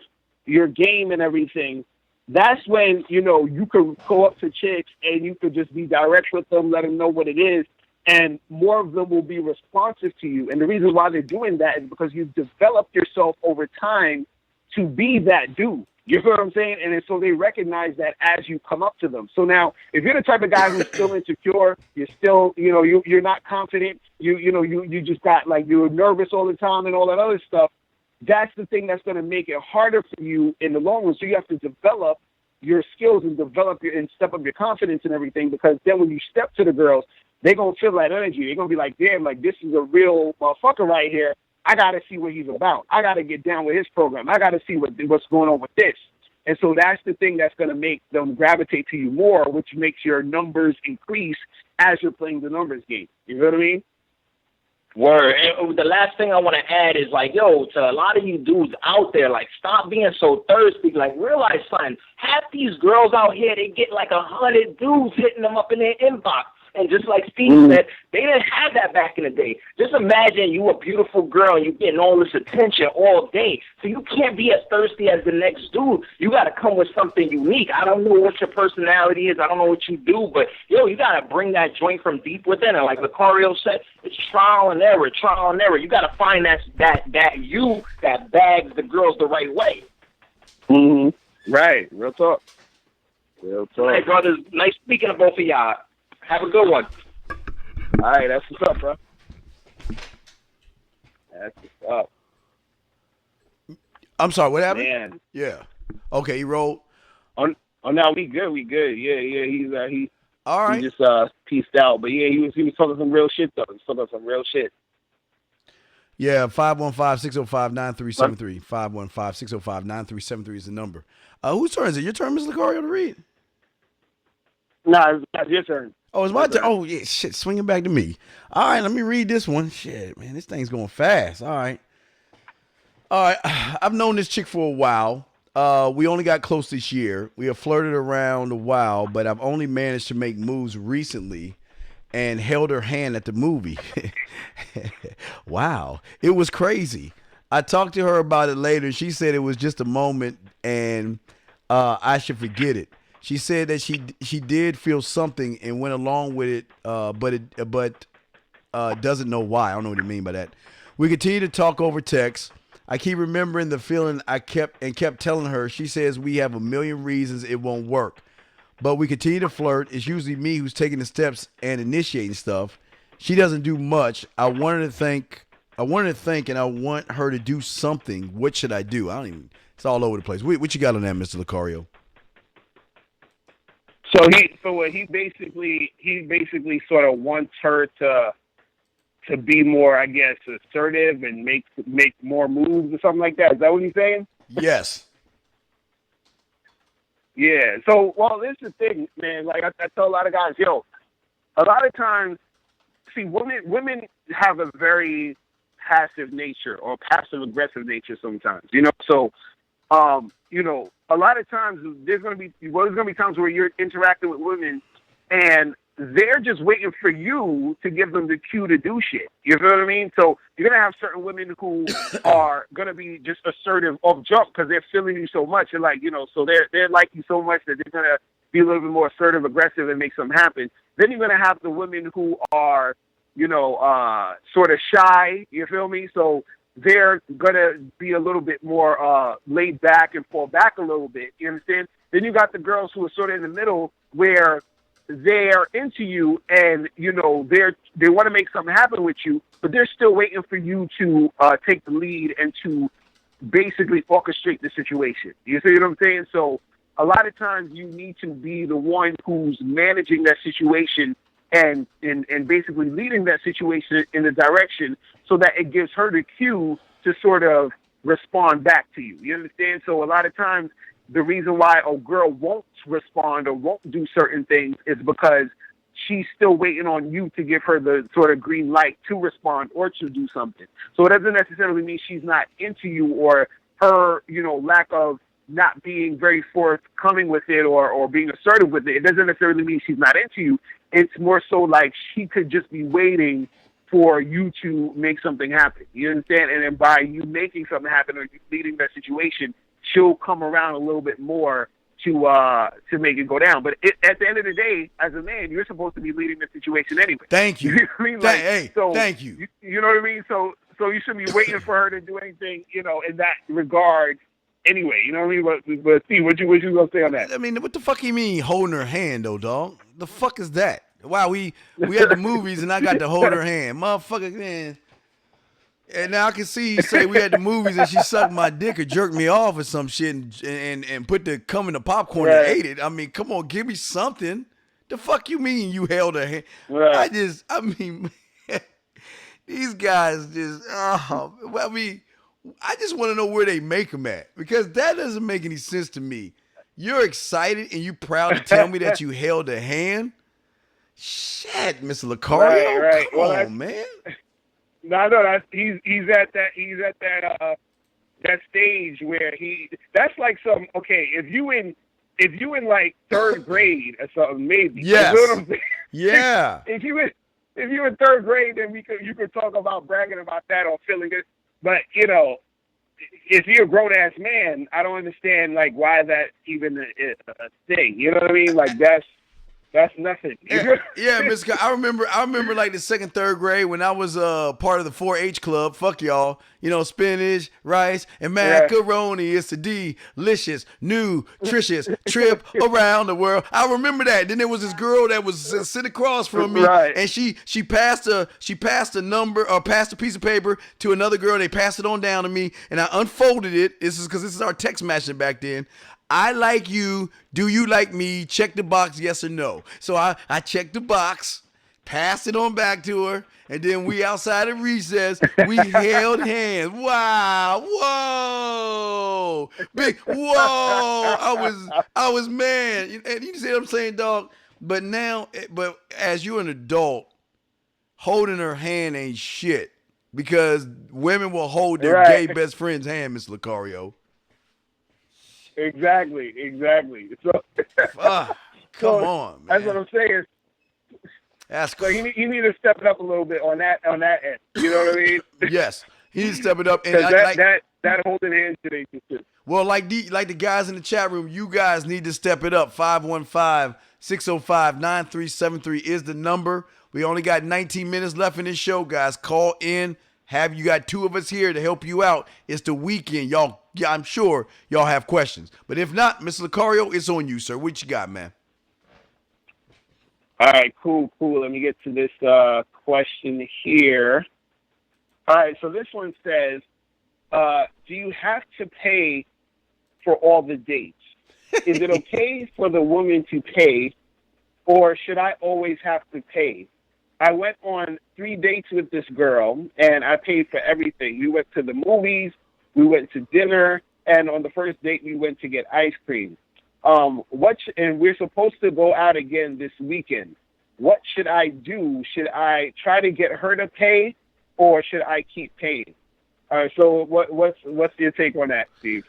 Speaker 3: your game and everything, that's when you could go up to chicks and you could just be direct with them, let them know what it is. And more of them will be responsive to you. And the reason why they're doing that is because you've developed yourself over time to be that dude. You know what I'm saying? And so they recognize that as you come up to them. So now, if you're the type of guy who's still insecure, you're still, you're not confident, you just got you're nervous all the time and all that other stuff, that's the thing that's going to make it harder for you in the long run. So you have to develop your skills and and step up your confidence and everything, because then when you step to the girls, they're going to feel that energy. They're going to be like, damn, this is a real motherfucker right here. I got to see what he's about. I got to get down with his program. I got to see what's going on with this. And so that's the thing that's going to make them gravitate to you more, which makes your numbers increase as you're playing the numbers game. You know what I mean?
Speaker 7: Word. And the last thing I want to add is like, yo, to a lot of you dudes out there, like, stop being so thirsty. Like, realize something. Half these girls out here, they get like 100 dudes hitting them up in their inbox. And just like Steve said, they didn't have that back in the day. Just imagine you a beautiful girl and you getting all this attention all day. So you can't be as thirsty as the next dude. You got to come with something unique. I don't know what your personality is. I don't know what you do. But, yo, you got to bring that joint from deep within. And like Lucario said, it's trial and error, trial and error. You got to find that you that bags the girls the right way.
Speaker 3: Mm-hmm. Right. Real talk. Real talk.
Speaker 7: Hey, brothers, nice speaking to both of y'all. Have a good one.
Speaker 3: All right, that's what's up, bro. That's what's up.
Speaker 1: I'm sorry, what happened?
Speaker 3: Man.
Speaker 1: Yeah. Okay, he rolled.
Speaker 3: Oh no, we good. Yeah. He
Speaker 1: all right.
Speaker 3: He just pieced out, but yeah, he was talking some real shit though. He was talking some real shit.
Speaker 1: Yeah, 515-605-9373. 515-605-9373 is the number. Whose turn is it? Your turn, Mr. Lucario, to read?
Speaker 3: Nah, it's your turn.
Speaker 1: Oh, it's my turn. Oh, yeah, shit, swinging back to me. All right, let me read this one. Shit, man, this thing's going fast. All right. I've known this chick for a while. We only got close this year. We have flirted around a while, but I've only managed to make moves recently and held her hand at the movie. Wow. It was crazy. I talked to her about it later. She said it was just a moment and I should forget it. She said that she did feel something and went along with it, but doesn't know why. I don't know what you mean by that. We continue to talk over text. I keep remembering the feeling I kept telling her. She says we have a million reasons it won't work, but we continue to flirt. It's usually me who's taking the steps and initiating stuff. She doesn't do much. I wanted to think, and I want her to do something. What should I do? It's all over the place. What you got on that, Mr. Lucario?
Speaker 3: He basically sort of wants her to be more, I guess, assertive and make more moves or something like that. Is that what he's saying?
Speaker 1: Yes.
Speaker 3: Yeah. So, well, this is the thing, man. Like I tell a lot of guys, a lot of times, see, women have a very passive nature or passive aggressive nature sometimes. So. A lot of times there's going to be times where you're interacting with women and they're just waiting for you to give them the cue to do shit. You feel what I mean? So you're going to have certain women who are going to be just assertive off jump because they're feeling you so much. And like, so they're like you so much that they're going to be a little bit more assertive, aggressive and make something happen. Then you're going to have the women who are, sort of shy. You feel me? So they're going to be a little bit more laid back and fall back a little bit. You understand? Then you got the girls who are sort of in the middle where they're into you and, they want to make something happen with you, but they're still waiting for you to take the lead and to basically orchestrate the situation. You see what I'm saying? So a lot of times you need to be the one who's managing that situation and basically leading that situation in the direction so that it gives her the cue to sort of respond back to you. You understand? So a lot of times the reason why a girl won't respond or won't do certain things is because she's still waiting on you to give her the sort of green light to respond or to do something. So it doesn't necessarily mean she's not into you or her, lack of not being very forthcoming with it or being assertive with it. It doesn't necessarily mean she's not into you. It's more so like she could just be waiting for you to make something happen. You understand? And then by you making something happen or you leading that situation, she'll come around a little bit more to make it go down. But at the end of the day, as a man, you're supposed to be leading the situation anyway.
Speaker 1: Thank you.
Speaker 3: You know what I mean?
Speaker 1: Thank you.
Speaker 3: You know what I mean? So you shouldn't be waiting for her to do anything, in that regard anyway. You know what I mean? But Steve, what you gonna say on that?
Speaker 1: I mean, what the fuck you mean holding her hand, though, dog? The fuck is that? Wow, we at the movies and I got to hold her hand. Motherfucker, man. And now I can see you say we at the movies and she sucked my dick or jerked me off or some shit and put the cum in the popcorn and ate it. I mean, come on, give me something. The fuck you mean you held her hand?
Speaker 3: Right.
Speaker 1: These guys just, I just want to know where they make them at because that doesn't make any sense to me. You're excited and you proud to tell me that you held a hand? Shit, Mr. Lucario,
Speaker 3: right.
Speaker 1: come on, man.
Speaker 3: No, that's he's at that stage where that's like some okay. If you in like third grade or something, maybe.
Speaker 1: Yes.
Speaker 3: You know what I'm saying?
Speaker 1: Yeah.
Speaker 3: If you in third grade, then you could talk about bragging about that or feeling it. But if you're a grown ass man, I don't understand like why that's even a thing. You know what I mean? Like that's nothing.
Speaker 1: Yeah, Miss. I remember like the second, third grade when I was part of the 4-H club. Fuck y'all. Spinach, rice, and macaroni. It's a delicious, nutritious trip around the world. I remember that. Then there was this girl that was sitting across from me, and she passed a number or passed a piece of paper to another girl. And they passed it on down to me, and I unfolded it. This is our text messaging back then. I like you. Do you like me? Check the box, yes or no. So I checked the box, passed it on back to her, and then we outside of recess, we held hands. Wow. Whoa. Big whoa. I was man. And you see what I'm saying, dog? But as you're an adult, holding her hand ain't shit. Because women will hold their gay best friend's hand, Mr. Lucario.
Speaker 3: Exactly. So,
Speaker 1: come on, man.
Speaker 3: That's what I'm saying.
Speaker 1: That's
Speaker 3: so you need to step it up a little bit on that end. You know what I mean?
Speaker 1: Yes, he needs to step it up. And
Speaker 3: that holding hands today too.
Speaker 1: Well, like the guys in the chat room, you guys need to step it up. 515-605-9373 is the number. We only got 19 minutes left in this show, guys. Call in. You got two of us here to help you out. It's the weekend, y'all. Yeah, I'm sure y'all have questions. But if not, Mr. Lucario, it's on you, sir. What you got, man?
Speaker 3: All right, cool. Let me get to this question here. All right, so this one says, do you have to pay for all the dates? Is it okay for the woman to pay, or should I always have to pay? I went on 3 dates with this girl, and I paid for everything. We went to the movies, we went to dinner, and on the first date, we went to get ice cream. And we're supposed to go out again this weekend. What should I do? Should I try to get her to pay, or should I keep paying? All right, so what's your take on that, Steve?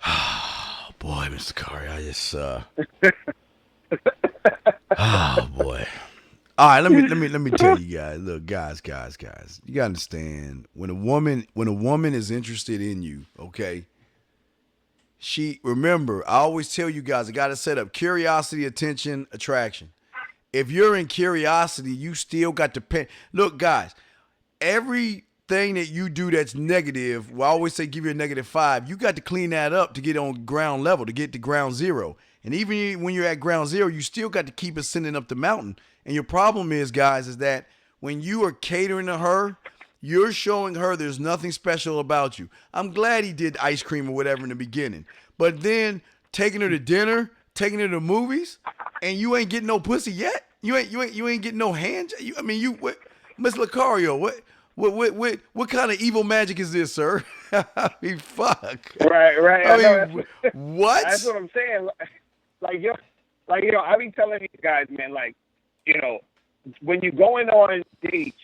Speaker 1: Oh, boy, Mr. Kari, I just oh boy. All right, let me tell you guys. Look, guys, you gotta understand when a woman is interested in you, okay. Remember, I always tell you guys, I gotta set up curiosity, attention, attraction. If you're in curiosity, you still got to pay. Look, guys, everything that you do that's negative, I always say give you a -5. You got to clean that up to get on ground level, to get to ground zero. And even when you're at ground zero, you still got to keep ascending up the mountain. And your problem is, guys, is that when you are catering to her, you're showing her there's nothing special about you. I'm glad he did ice cream or whatever in the beginning. But then taking her to dinner, taking her to movies, and you ain't getting no pussy yet? You ain't getting no hand? Miss Lucario, what kind of evil magic is this, sir? I mean, fuck.
Speaker 3: Right.
Speaker 1: I mean, what?
Speaker 3: That's what I'm saying. I be telling these guys, man, when you're going on dates,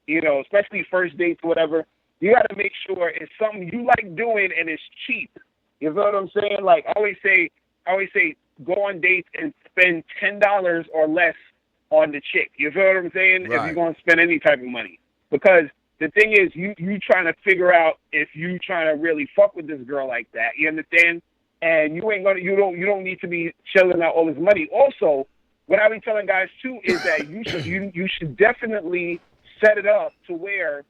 Speaker 3: especially first dates or whatever, you got to make sure it's something you like doing and it's cheap. You know what I'm saying? Like I always say, go on dates and spend $10 or less on the chick. You know what I'm saying?
Speaker 1: Right.
Speaker 3: If you're going to spend any type of money, because the thing is, you trying to figure out if you trying to really fuck with this girl like that. You understand? And you don't need to be shelling out all this money. Also, what I be telling guys too is that you should definitely set it up to where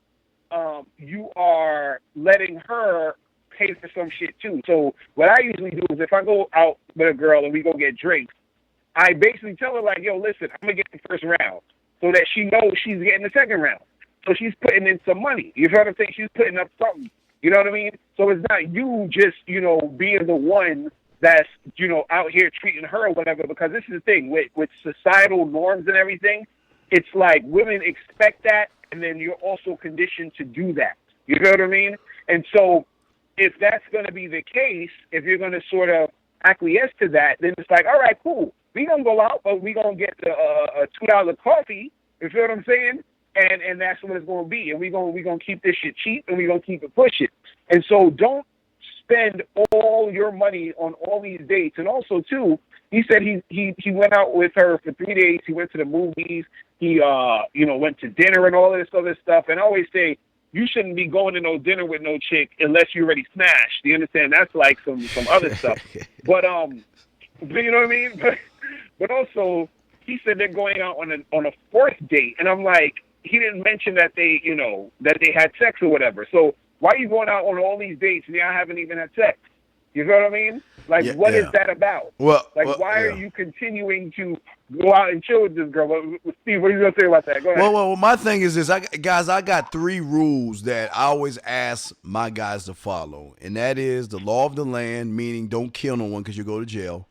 Speaker 3: you are letting her pay for some shit too. So what I usually do is if I go out with a girl and we go get drinks, I basically tell her like, yo, listen, I'm gonna get the first round so that she knows she's getting the second round. So she's putting in some money. You know what I'm saying? She's putting up something. You know what I mean? So it's not you just, being the one that's, out here treating her or whatever, because this is the thing with societal norms and everything. It's like women expect that, and then you're also conditioned to do that. You know what I mean? And so if that's going to be the case, if you're going to sort of acquiesce to that, then it's like, all right, cool. We're going to go out, but we're going to get a $2 coffee. You feel what I'm saying? and that's what it's going to be. And we're gonna keep this shit cheap, and we're gonna keep it pushing. And so don't spend all your money on all these dates. And also too, he said he went out with her for 3 days. He went to the movies. He went to dinner and all of this other stuff. And I always say, you shouldn't be going to no dinner with no chick unless you're already smashed. You understand? That's like some other stuff. But you know what I mean? But also, he said they're going out on a fourth date, and I'm like, he didn't mention that they had sex or whatever. So why are you going out on all these dates and y'all haven't even had sex? You know what I mean? Like, what is that about? Why are you continuing to go out and chill with this girl? Steve, what are you going to say about that? Go ahead.
Speaker 1: Well, my thing is this. I got 3 rules that I always ask my guys to follow. And that is the law of the land, meaning don't kill no one because you go to jail.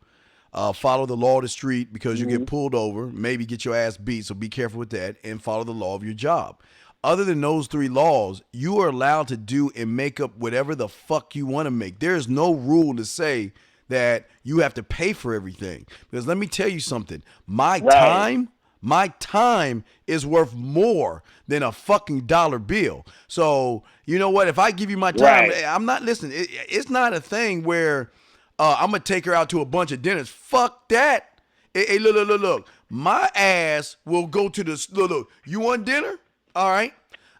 Speaker 1: Follow the law of the street because you get pulled over, maybe get your ass beat, so be careful with that, and follow the law of your job. Other than those 3 laws, you are allowed to do and make up whatever the fuck you want to make. There's no rule to say that you have to pay for everything. Because let me tell you something. My time is worth more than a fucking dollar bill. So, you know what? If I give you my time, I'm not listening. It's not a thing where I'm going to take her out to a bunch of dinners. Fuck that. Hey, look. My ass will go to the, look, you want dinner? All right.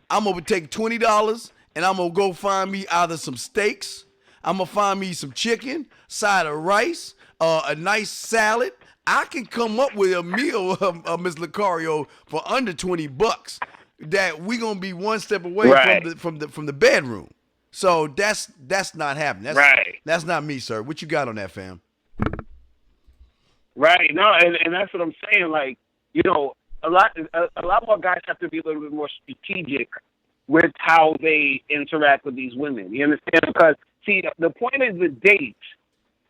Speaker 1: I'm going to take $20 and I'm going to go find me either some steaks. I'm going to find me some chicken, side of rice, a nice salad. I can come up with a meal, Ms. Lucario, for under $20 that we going to be one step away from the bedroom. So that's not happening. That's not me, sir. What you got on that, fam?
Speaker 3: Right. No, and that's what I'm saying. Like, you know, a lot more guys have to be a little bit more strategic with how they interact with these women. You understand? Because, see, the point of the date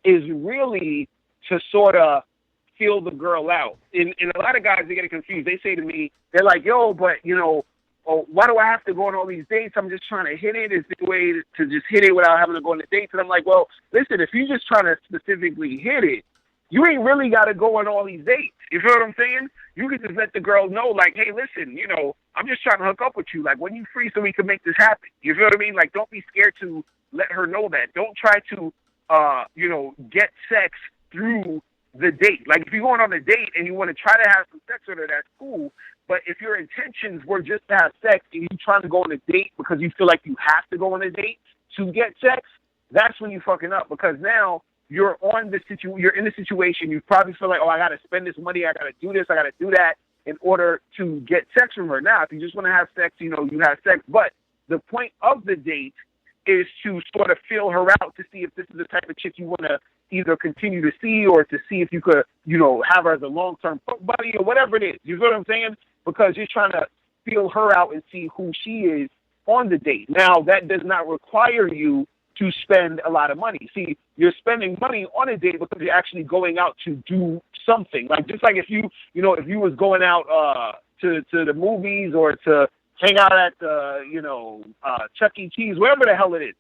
Speaker 3: is really to sort of feel the girl out. And a lot of guys, they get confused. They say to me, they're like, yo, but, you know, why do I have to go on all these dates? I'm just trying to hit it. Is the way to just hit it without having to go on the dates? And I'm like, well, listen, if you're just trying to specifically hit it, you ain't really got to go on all these dates. You feel what I'm saying? You can just let the girl know, like, hey, listen, you know, I'm just trying to hook up with you. Like, when you free so we can make this happen. You feel what I mean? Like, don't be scared to let her know that. Don't try to, get sex through the date. Like, if you're going on a date and you want to try to have some sex with her, that's cool. But if your intentions were just to have sex and you're trying to go on a date because you feel like you have to go on a date to get sex, that's when you're fucking up. Because now you're in the situation. You probably feel like, oh, I got to spend this money. I got to do this. I got to do that in order to get sex from her. Now, if you just want to have sex, you know, you have sex. But the point of the date is to sort of feel her out to see if this is the type of chick you want to either continue to see or to see if you could, you know, have her as a long-term buddy or whatever it is. You know what I'm saying? Because you're trying to feel her out and see who she is on the date. Now, that does not require you to spend a lot of money. See, you're spending money on a date because you're actually going out to do something. Like, just like if you was going out to the movies or to hang out at Chuck E. Cheese, wherever the hell it is.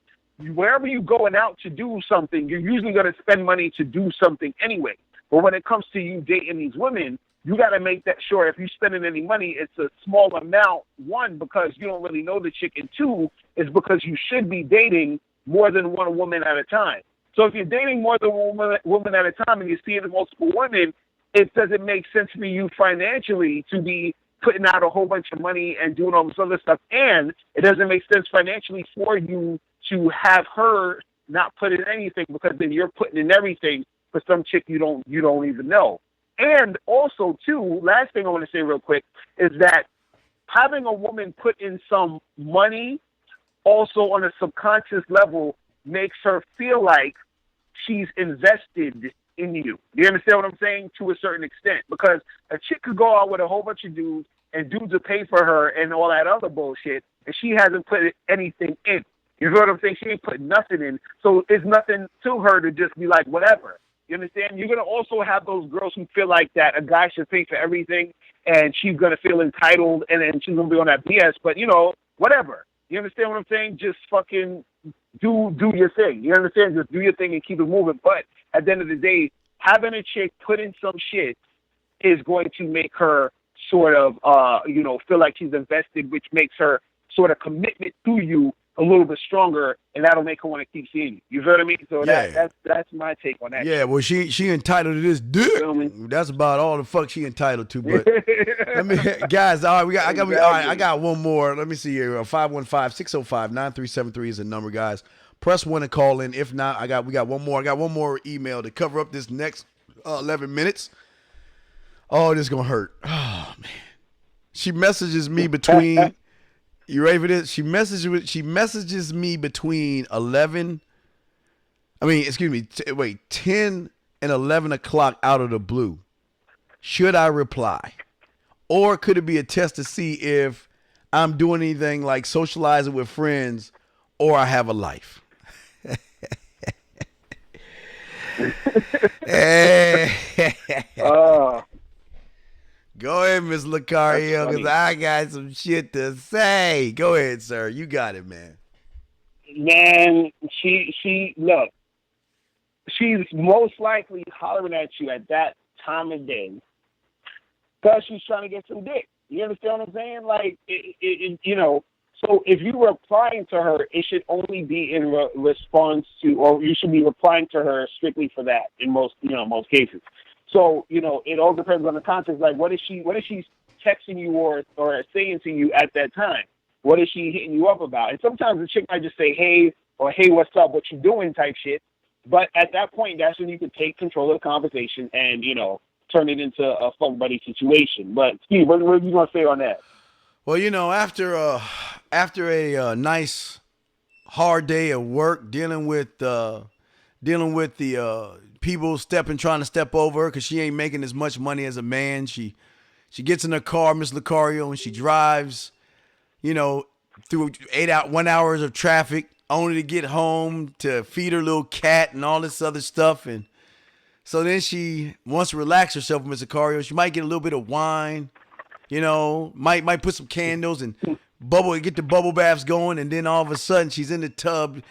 Speaker 3: Wherever you're going out to do something, you're usually going to spend money to do something anyway. But when it comes to you dating these women, you got to make that sure if you're spending any money, it's a small amount. 1, because you don't really know the chick, and 2, is because you should be dating more than one woman at a time. So if you're dating more than one woman at a time and you're seeing multiple women, it doesn't make sense for you financially to be putting out a whole bunch of money and doing all this other stuff. And it doesn't make sense financially for you to have her not put in anything, because then you're putting in everything for some chick you don't even know. And also, too, last thing I want to say real quick is that having a woman put in some money also on a subconscious level makes her feel like she's invested in you. You understand what I'm saying? To a certain extent. Because a chick could go out with a whole bunch of dudes and dudes will pay for her and all that other bullshit, and she hasn't put anything in. You know what I'm saying? She ain't put nothing in. So it's nothing to her to just be like, whatever. You understand? You're going to also have those girls who feel like that a guy should pay for everything, and she's going to feel entitled, and then she's going to be on that BS. But, you know, whatever. You understand what I'm saying? Just fucking do your thing. You understand? Just do your thing and keep it moving. But at the end of the day, having a chick put in some shit is going to make her sort of, feel like she's invested, which makes her sort of commitment to you a little bit stronger, and that'll make her want to keep seeing you. You feel what I mean? So that's my take on that.
Speaker 1: Yeah, well, she entitled to this dick. That's about all the fuck she entitled to. But guys, all right, I got one more. Let me see here. 515-605-9373 is the number, guys. Press 1 and call in. If not, we got one more. I got one more email to cover up this next 11 minutes. Oh, this is gonna hurt. Oh man. She messages me between. You ready for this? She messages me between 10 and 11 o'clock out of the blue. Should I reply? Or could it be a test to see if I'm doing anything like socializing with friends or I have a life? Go ahead, Miss Lucario, because I got some shit to say. Go ahead, sir. You got it, man.
Speaker 3: Man, look, she's most likely hollering at you at that time of day because she's trying to get some dick. You understand what I'm saying? Like, so if you were replying to her, it should only be in response to, or you should be replying to her strictly for that in most cases. So, it all depends on the context. Like, what is she texting you or saying to you at that time? What is she hitting you up about? And sometimes the chick might just say, hey, or hey, what's up, what you doing type shit. But at that point, that's when you can take control of the conversation and, turn it into a fun buddy situation. But, Steve, what are you going to say on that?
Speaker 1: Well, after a nice hard day of work dealing with the people trying to step over her because she ain't making as much money as a man. She gets in her car, Miss Lucario, and she drives, through 1 hours of traffic only to get home to feed her little cat and all this other stuff. And so then she wants to relax herself, Miss Lucario. She might get a little bit of wine, might put some candles and get the bubble baths going. And then all of a sudden she's in the tub.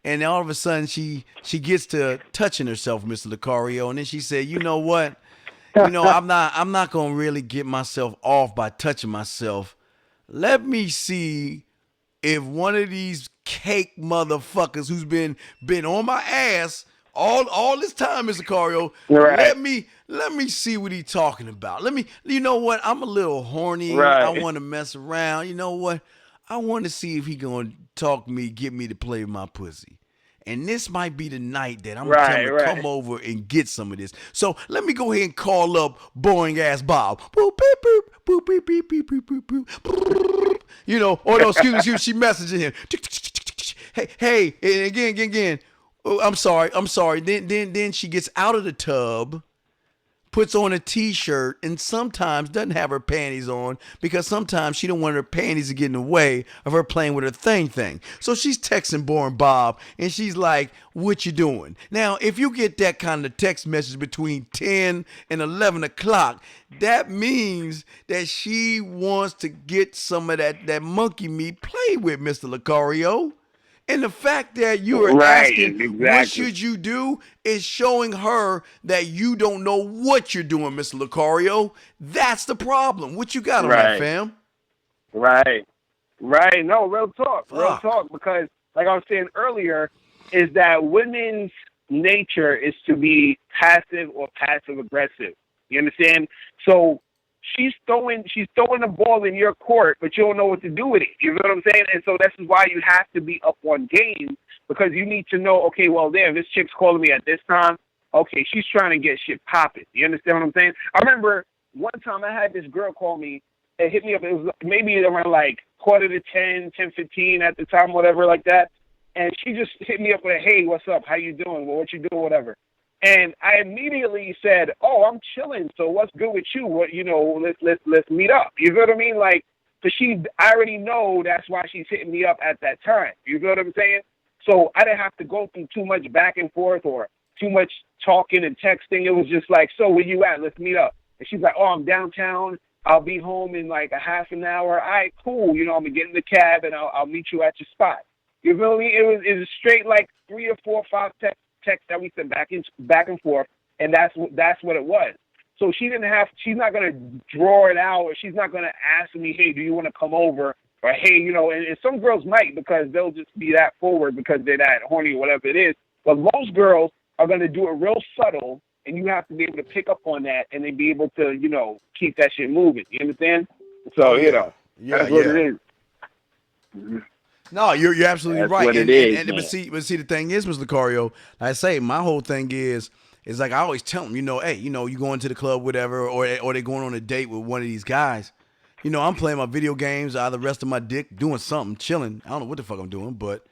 Speaker 1: And all of a sudden, she gets to touching herself, Mr. Lucario, and then she said, "You know what? I'm not gonna really get myself off by touching myself. Let me see if one of these cake motherfuckers who's been on my ass all this time, Mr. Lucario. Right. Let me see what he's talking about. You know what? I'm a little horny. Right. I want to mess around. You know what? I want to see if he gonna talk me, get me to play with my pussy. And this might be the night that I'm going to come over and get some of this. So let me go ahead and call up boring ass Bob. Boop, beep, boop, boop, beep, beep, beep, beep, beep, boop. Excuse me, she messaging him. Hey, and again. Oh, I'm sorry. Then she gets out of the tub, puts on a t-shirt, and sometimes doesn't have her panties on because sometimes she don't want her panties to get in the way of her playing with her thing. So she's texting Boring Bob, and she's like, what you doing? Now, if you get that kind of text message between 10 and 11 o'clock, that means that she wants to get some of that monkey meat played with, Mr. Lucario. And the fact that you are asking, what should you do, is showing her that you don't know what you're doing, Mr. Lucario. That's the problem. What you got on that, fam?
Speaker 3: Right. No, real talk. Because, like I was saying earlier, is that women's nature is to be passive or passive aggressive. You understand? So she's throwing the ball in your court, but you don't know what to do with it. You know what I'm saying? And so this is why you have to be up on game, because you need to know, okay, well, damn, this chick's calling me at this time. Okay, she's trying to get shit popping. You understand what I'm saying? I remember one time I had this girl call me and hit me up. It was maybe around like 10:45, 10:15 at the time, whatever like that. And she just hit me up with, hey, what's up? How you doing? Well, what you doing? Whatever. And I immediately said, oh, I'm chilling. So what's good with you? What, let's meet up. You know what I mean? Like, because I already know that's why she's hitting me up at that time. You know what I'm saying? So I didn't have to go through too much back and forth or too much talking and texting. It was just like, so where you at? Let's meet up. And she's like, oh, I'm downtown. I'll be home in like a half an hour. All right, cool. I'm going to get in the cab and I'll meet you at your spot. You feel me? It was straight like 3 or 4 or 5 texts that we sent back and forth, and that's what it was. So she's not gonna draw it out, or she's not gonna ask me, hey, do you want to come over? Or hey, and some girls might, because they'll just be that forward because they're that horny or whatever it is. But most girls are gonna do it real subtle, and you have to be able to pick up on that and then be able to, keep that shit moving. You understand? So, that's what it is.
Speaker 1: No, you're absolutely
Speaker 3: That's
Speaker 1: right.
Speaker 3: what
Speaker 1: And,
Speaker 3: it is,
Speaker 1: and,
Speaker 3: man.
Speaker 1: but see, the thing is, Mr. Lucario, like I say, my whole thing is like I always tell them, hey, you going to the club, whatever, or they going on a date with one of these guys. I'm playing my video games, either resting my dick, doing something, chilling. I don't know what the fuck I'm doing, but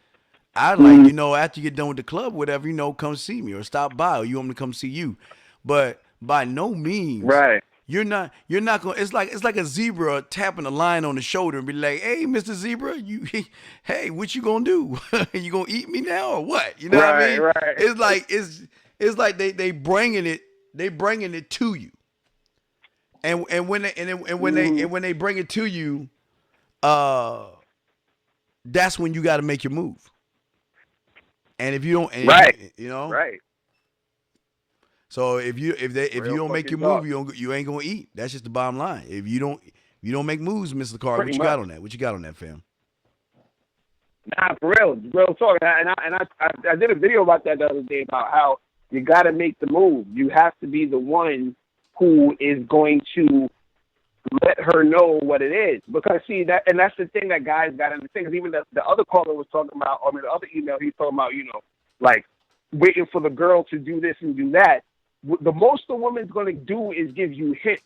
Speaker 1: I like, after you get done with the club, whatever, come see me or stop by, or you want me to come see you. But by no means,
Speaker 3: Right.
Speaker 1: You're not gonna. It's like a zebra tapping a lion on the shoulder and be like, "Hey, Mr. Zebra, hey, what you gonna do? You gonna eat me now or what? You know what I mean?
Speaker 3: Right.
Speaker 1: It's like they bringing it to you, and when they bring it to you, that's when you got to make your move. And if you don't,
Speaker 3: Right.
Speaker 1: Right. So if you don't make your move, you ain't gonna eat. That's just the bottom line. If you don't make moves, Mr. Carr, what you got on that? What you got on that, fam?
Speaker 3: Nah, for real talk. And I did a video about that the other day, about how you got to make the move. You have to be the one who is going to let her know what it is. Because see that's the thing that guys got to understand. Because even the other caller was talking about, the other email, he's talking about, like waiting for the girl to do this and do that. The most the woman's going to do is give you hints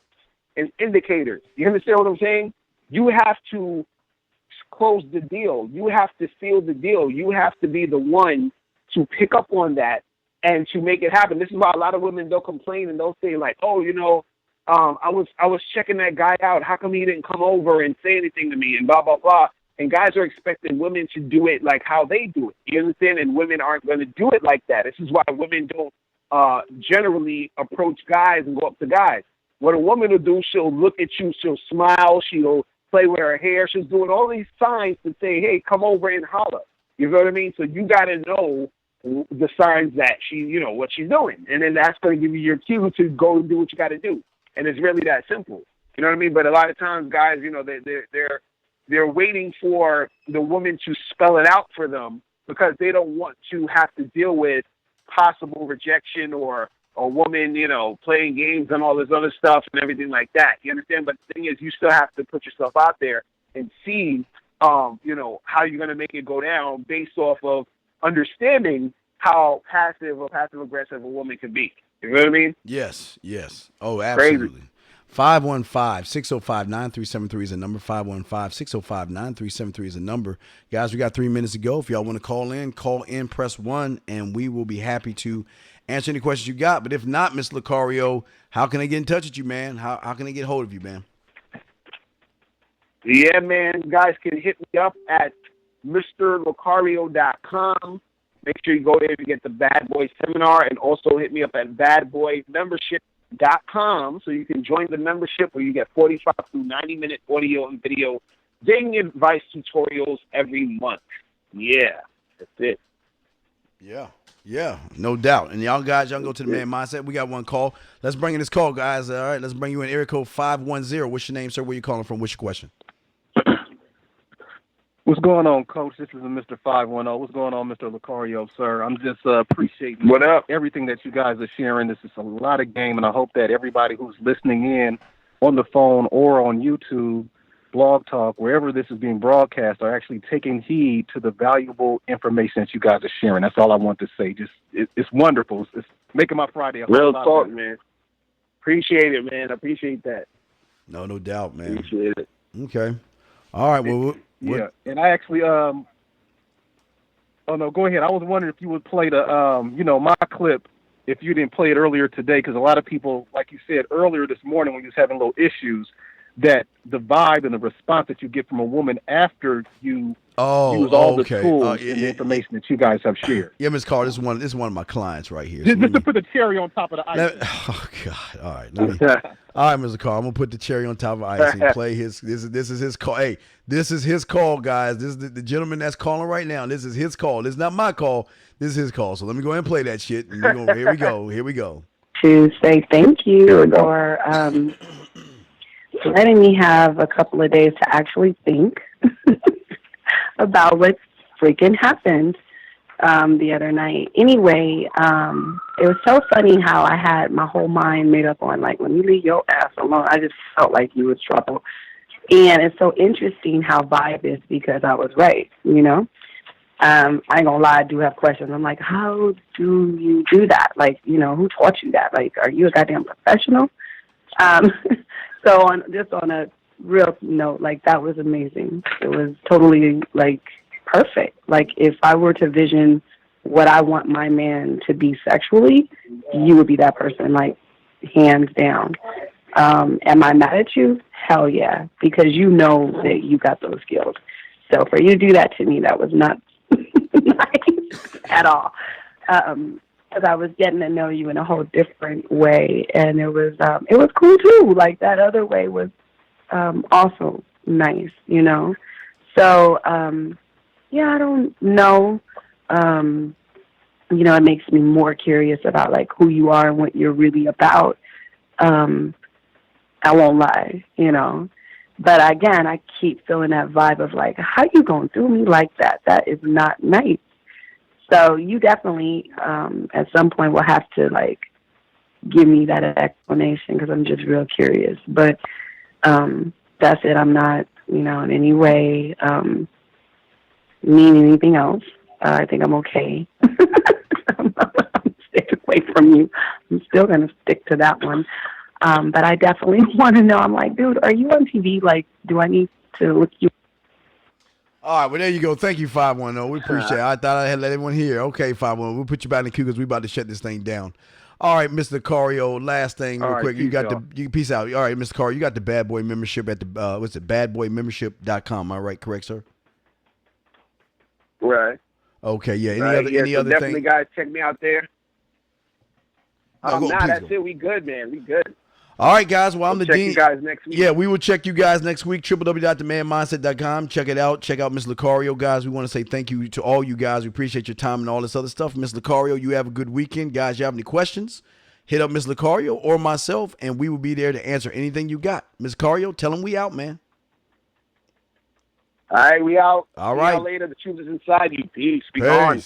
Speaker 3: and indicators. You understand what I'm saying? You have to close the deal. You have to seal the deal. You have to be the one to pick up on that and to make it happen. This is why a lot of women, they'll complain and they'll say like, oh, I was checking that guy out. How come he didn't come over and say anything to me and blah, blah, blah. And guys are expecting women to do it like how they do it. You understand? And women aren't going to do it like that. This is why women don't generally approach guys and go up to guys. What a woman will do, she'll look at you, she'll smile, she'll play with her hair, she's doing all these signs to say, hey, come over and holler. You know what I mean? So you got to know the signs that what she's doing. And then that's going to give you your cue to go and do what you got to do. And it's really that simple. You know what I mean? But a lot of times guys, they're waiting for the woman to spell it out for them because they don't want to have to deal with possible rejection or a woman, playing games and all this other stuff and everything like that. You understand? But the thing is, you still have to put yourself out there and see, how you're going to make it go down based off of understanding how passive or passive-aggressive a woman can be. You know what I mean?
Speaker 1: Yes. Oh, absolutely. 515-605-9373 is the number. 515-605-9373 is the number. Guys, we got 3 minutes to go. If y'all want to call in, press 1, and we will be happy to answer any questions you got. But if not, Mr. Lucario, how can I get in touch with you, man? How can I get hold of you, man?
Speaker 3: Yeah, man. Guys can hit me up at MrLucario.com. Make sure you go there to get the Bad Boy Seminar, and also hit me up at badboymembership.com so you can join the membership where you get 45 to 90-minute audio and video dating advice tutorials every month. Yeah, that's it.
Speaker 1: Yeah, no doubt. And y'all guys, y'all go to the Man Mindset. We got one call. Let's bring in this call, guys. All right, let's bring you in. Area code 510. What's your name, sir? Where you calling from? What's your question?
Speaker 8: What's going on, Coach? This is Mr. 510. What's going on, Mr. Lucario, sir? I'm just appreciating
Speaker 3: what up?
Speaker 8: Everything that you guys are sharing. This is a lot of game, and I hope that everybody who's listening in on the phone or on YouTube, Blog Talk, wherever this is being broadcast, are actually taking heed to the valuable information that you guys are sharing. That's all I want to say. It's wonderful. It's making my Friday a
Speaker 3: real
Speaker 8: lot
Speaker 3: talk,
Speaker 8: better.
Speaker 3: man. Appreciate it, man. I appreciate that.
Speaker 1: No doubt, man.
Speaker 3: Appreciate it.
Speaker 1: Okay. All right. Well,
Speaker 8: yeah, and I actually, oh no, go ahead. I was wondering if you would play the, my clip, if you didn't play it earlier today, because a lot of people, like you said earlier this morning when you was having little issues, that the vibe and the response that you get from a woman after you use all the tools and the information that you guys have shared.
Speaker 1: Yeah, Ms. Carr, this is one of my clients right here.
Speaker 8: Just to put the cherry on top of the ice.
Speaker 1: Oh God! All right, all right, Mr. Carr. I'm gonna put the cherry on top of ice and play his. This is his call. Hey, this is his call, guys. This is the gentleman that's calling right now. This is his call. This is not my call. This is his call. So let me go ahead and play that shit. And here we go. Here we go.
Speaker 9: to say thank you for letting me have a couple of days to actually think about what freaking happened the other night. Anyway, it was so funny how I had my whole mind made up on, like, let me leave your ass alone. I just felt like you was trouble. And it's so interesting how vibe is because I was right, you know? I ain't gonna lie, I do have questions. I'm like, how do you do that? Like, you know, who taught you that? Like, are you a goddamn professional? So on a real note, like, that was amazing. It was totally, like, perfect. Like, if I were to vision what I want my man to be sexually, you would be that person, like, hands down. Am I mad at you? Hell yeah, because you know that you got those skills. So for you to do that to me, that was not nice at all. Because I was getting to know you in a whole different way, and it was cool too. Like, that other way was also nice, you know. So yeah, I don't know. You know, it makes me more curious about, like, who you are and what you're really about. I won't lie, you know. But again, I keep feeling that vibe of, like, how you gonna do me like that? That is not nice. So you definitely, at some point, will have to, like, give me that explanation because I'm just real curious. But that's it. I'm not, you know, in any way mean anything else. I think I'm okay. I'm staying away from you. I'm still going to stick to that one. But I definitely want to know. I'm like, dude, are you on TV? Like, do I need to look you?
Speaker 1: All right, well, there you go. Thank you, 510. We appreciate it. I thought I had let everyone hear. Okay, 510. We'll put you back in the queue because we're about to shut this thing down. All right, Mr. Cario, last thing real quick. You got peace out. All right, Mr. Cario, you got the Bad Boy membership at the, badboymembership.com. Am I right? Correct, sir?
Speaker 3: Right.
Speaker 1: Okay, yeah. Any
Speaker 3: so
Speaker 1: other
Speaker 3: definitely,
Speaker 1: thing?
Speaker 3: guys, check me out there. That's it. We good, man. We good.
Speaker 1: All right, guys. Well, I'm the
Speaker 3: check
Speaker 1: Dean.
Speaker 3: You guys next week.
Speaker 1: Yeah, we will check you guys next week. www.themandmindset.com. Check it out. Check out Miss Lucario, guys. We want to say thank you to all you guys. We appreciate your time and all this other stuff. Miss Lucario, you have a good weekend. Guys, you have any questions, hit up Miss Lucario or myself, and we will be there to answer anything you got. Miss Lucario, tell them we out, man.
Speaker 3: All right, we out.
Speaker 1: All
Speaker 3: See
Speaker 1: right.
Speaker 3: y'all later. The truth is inside you. Peace. Be gone.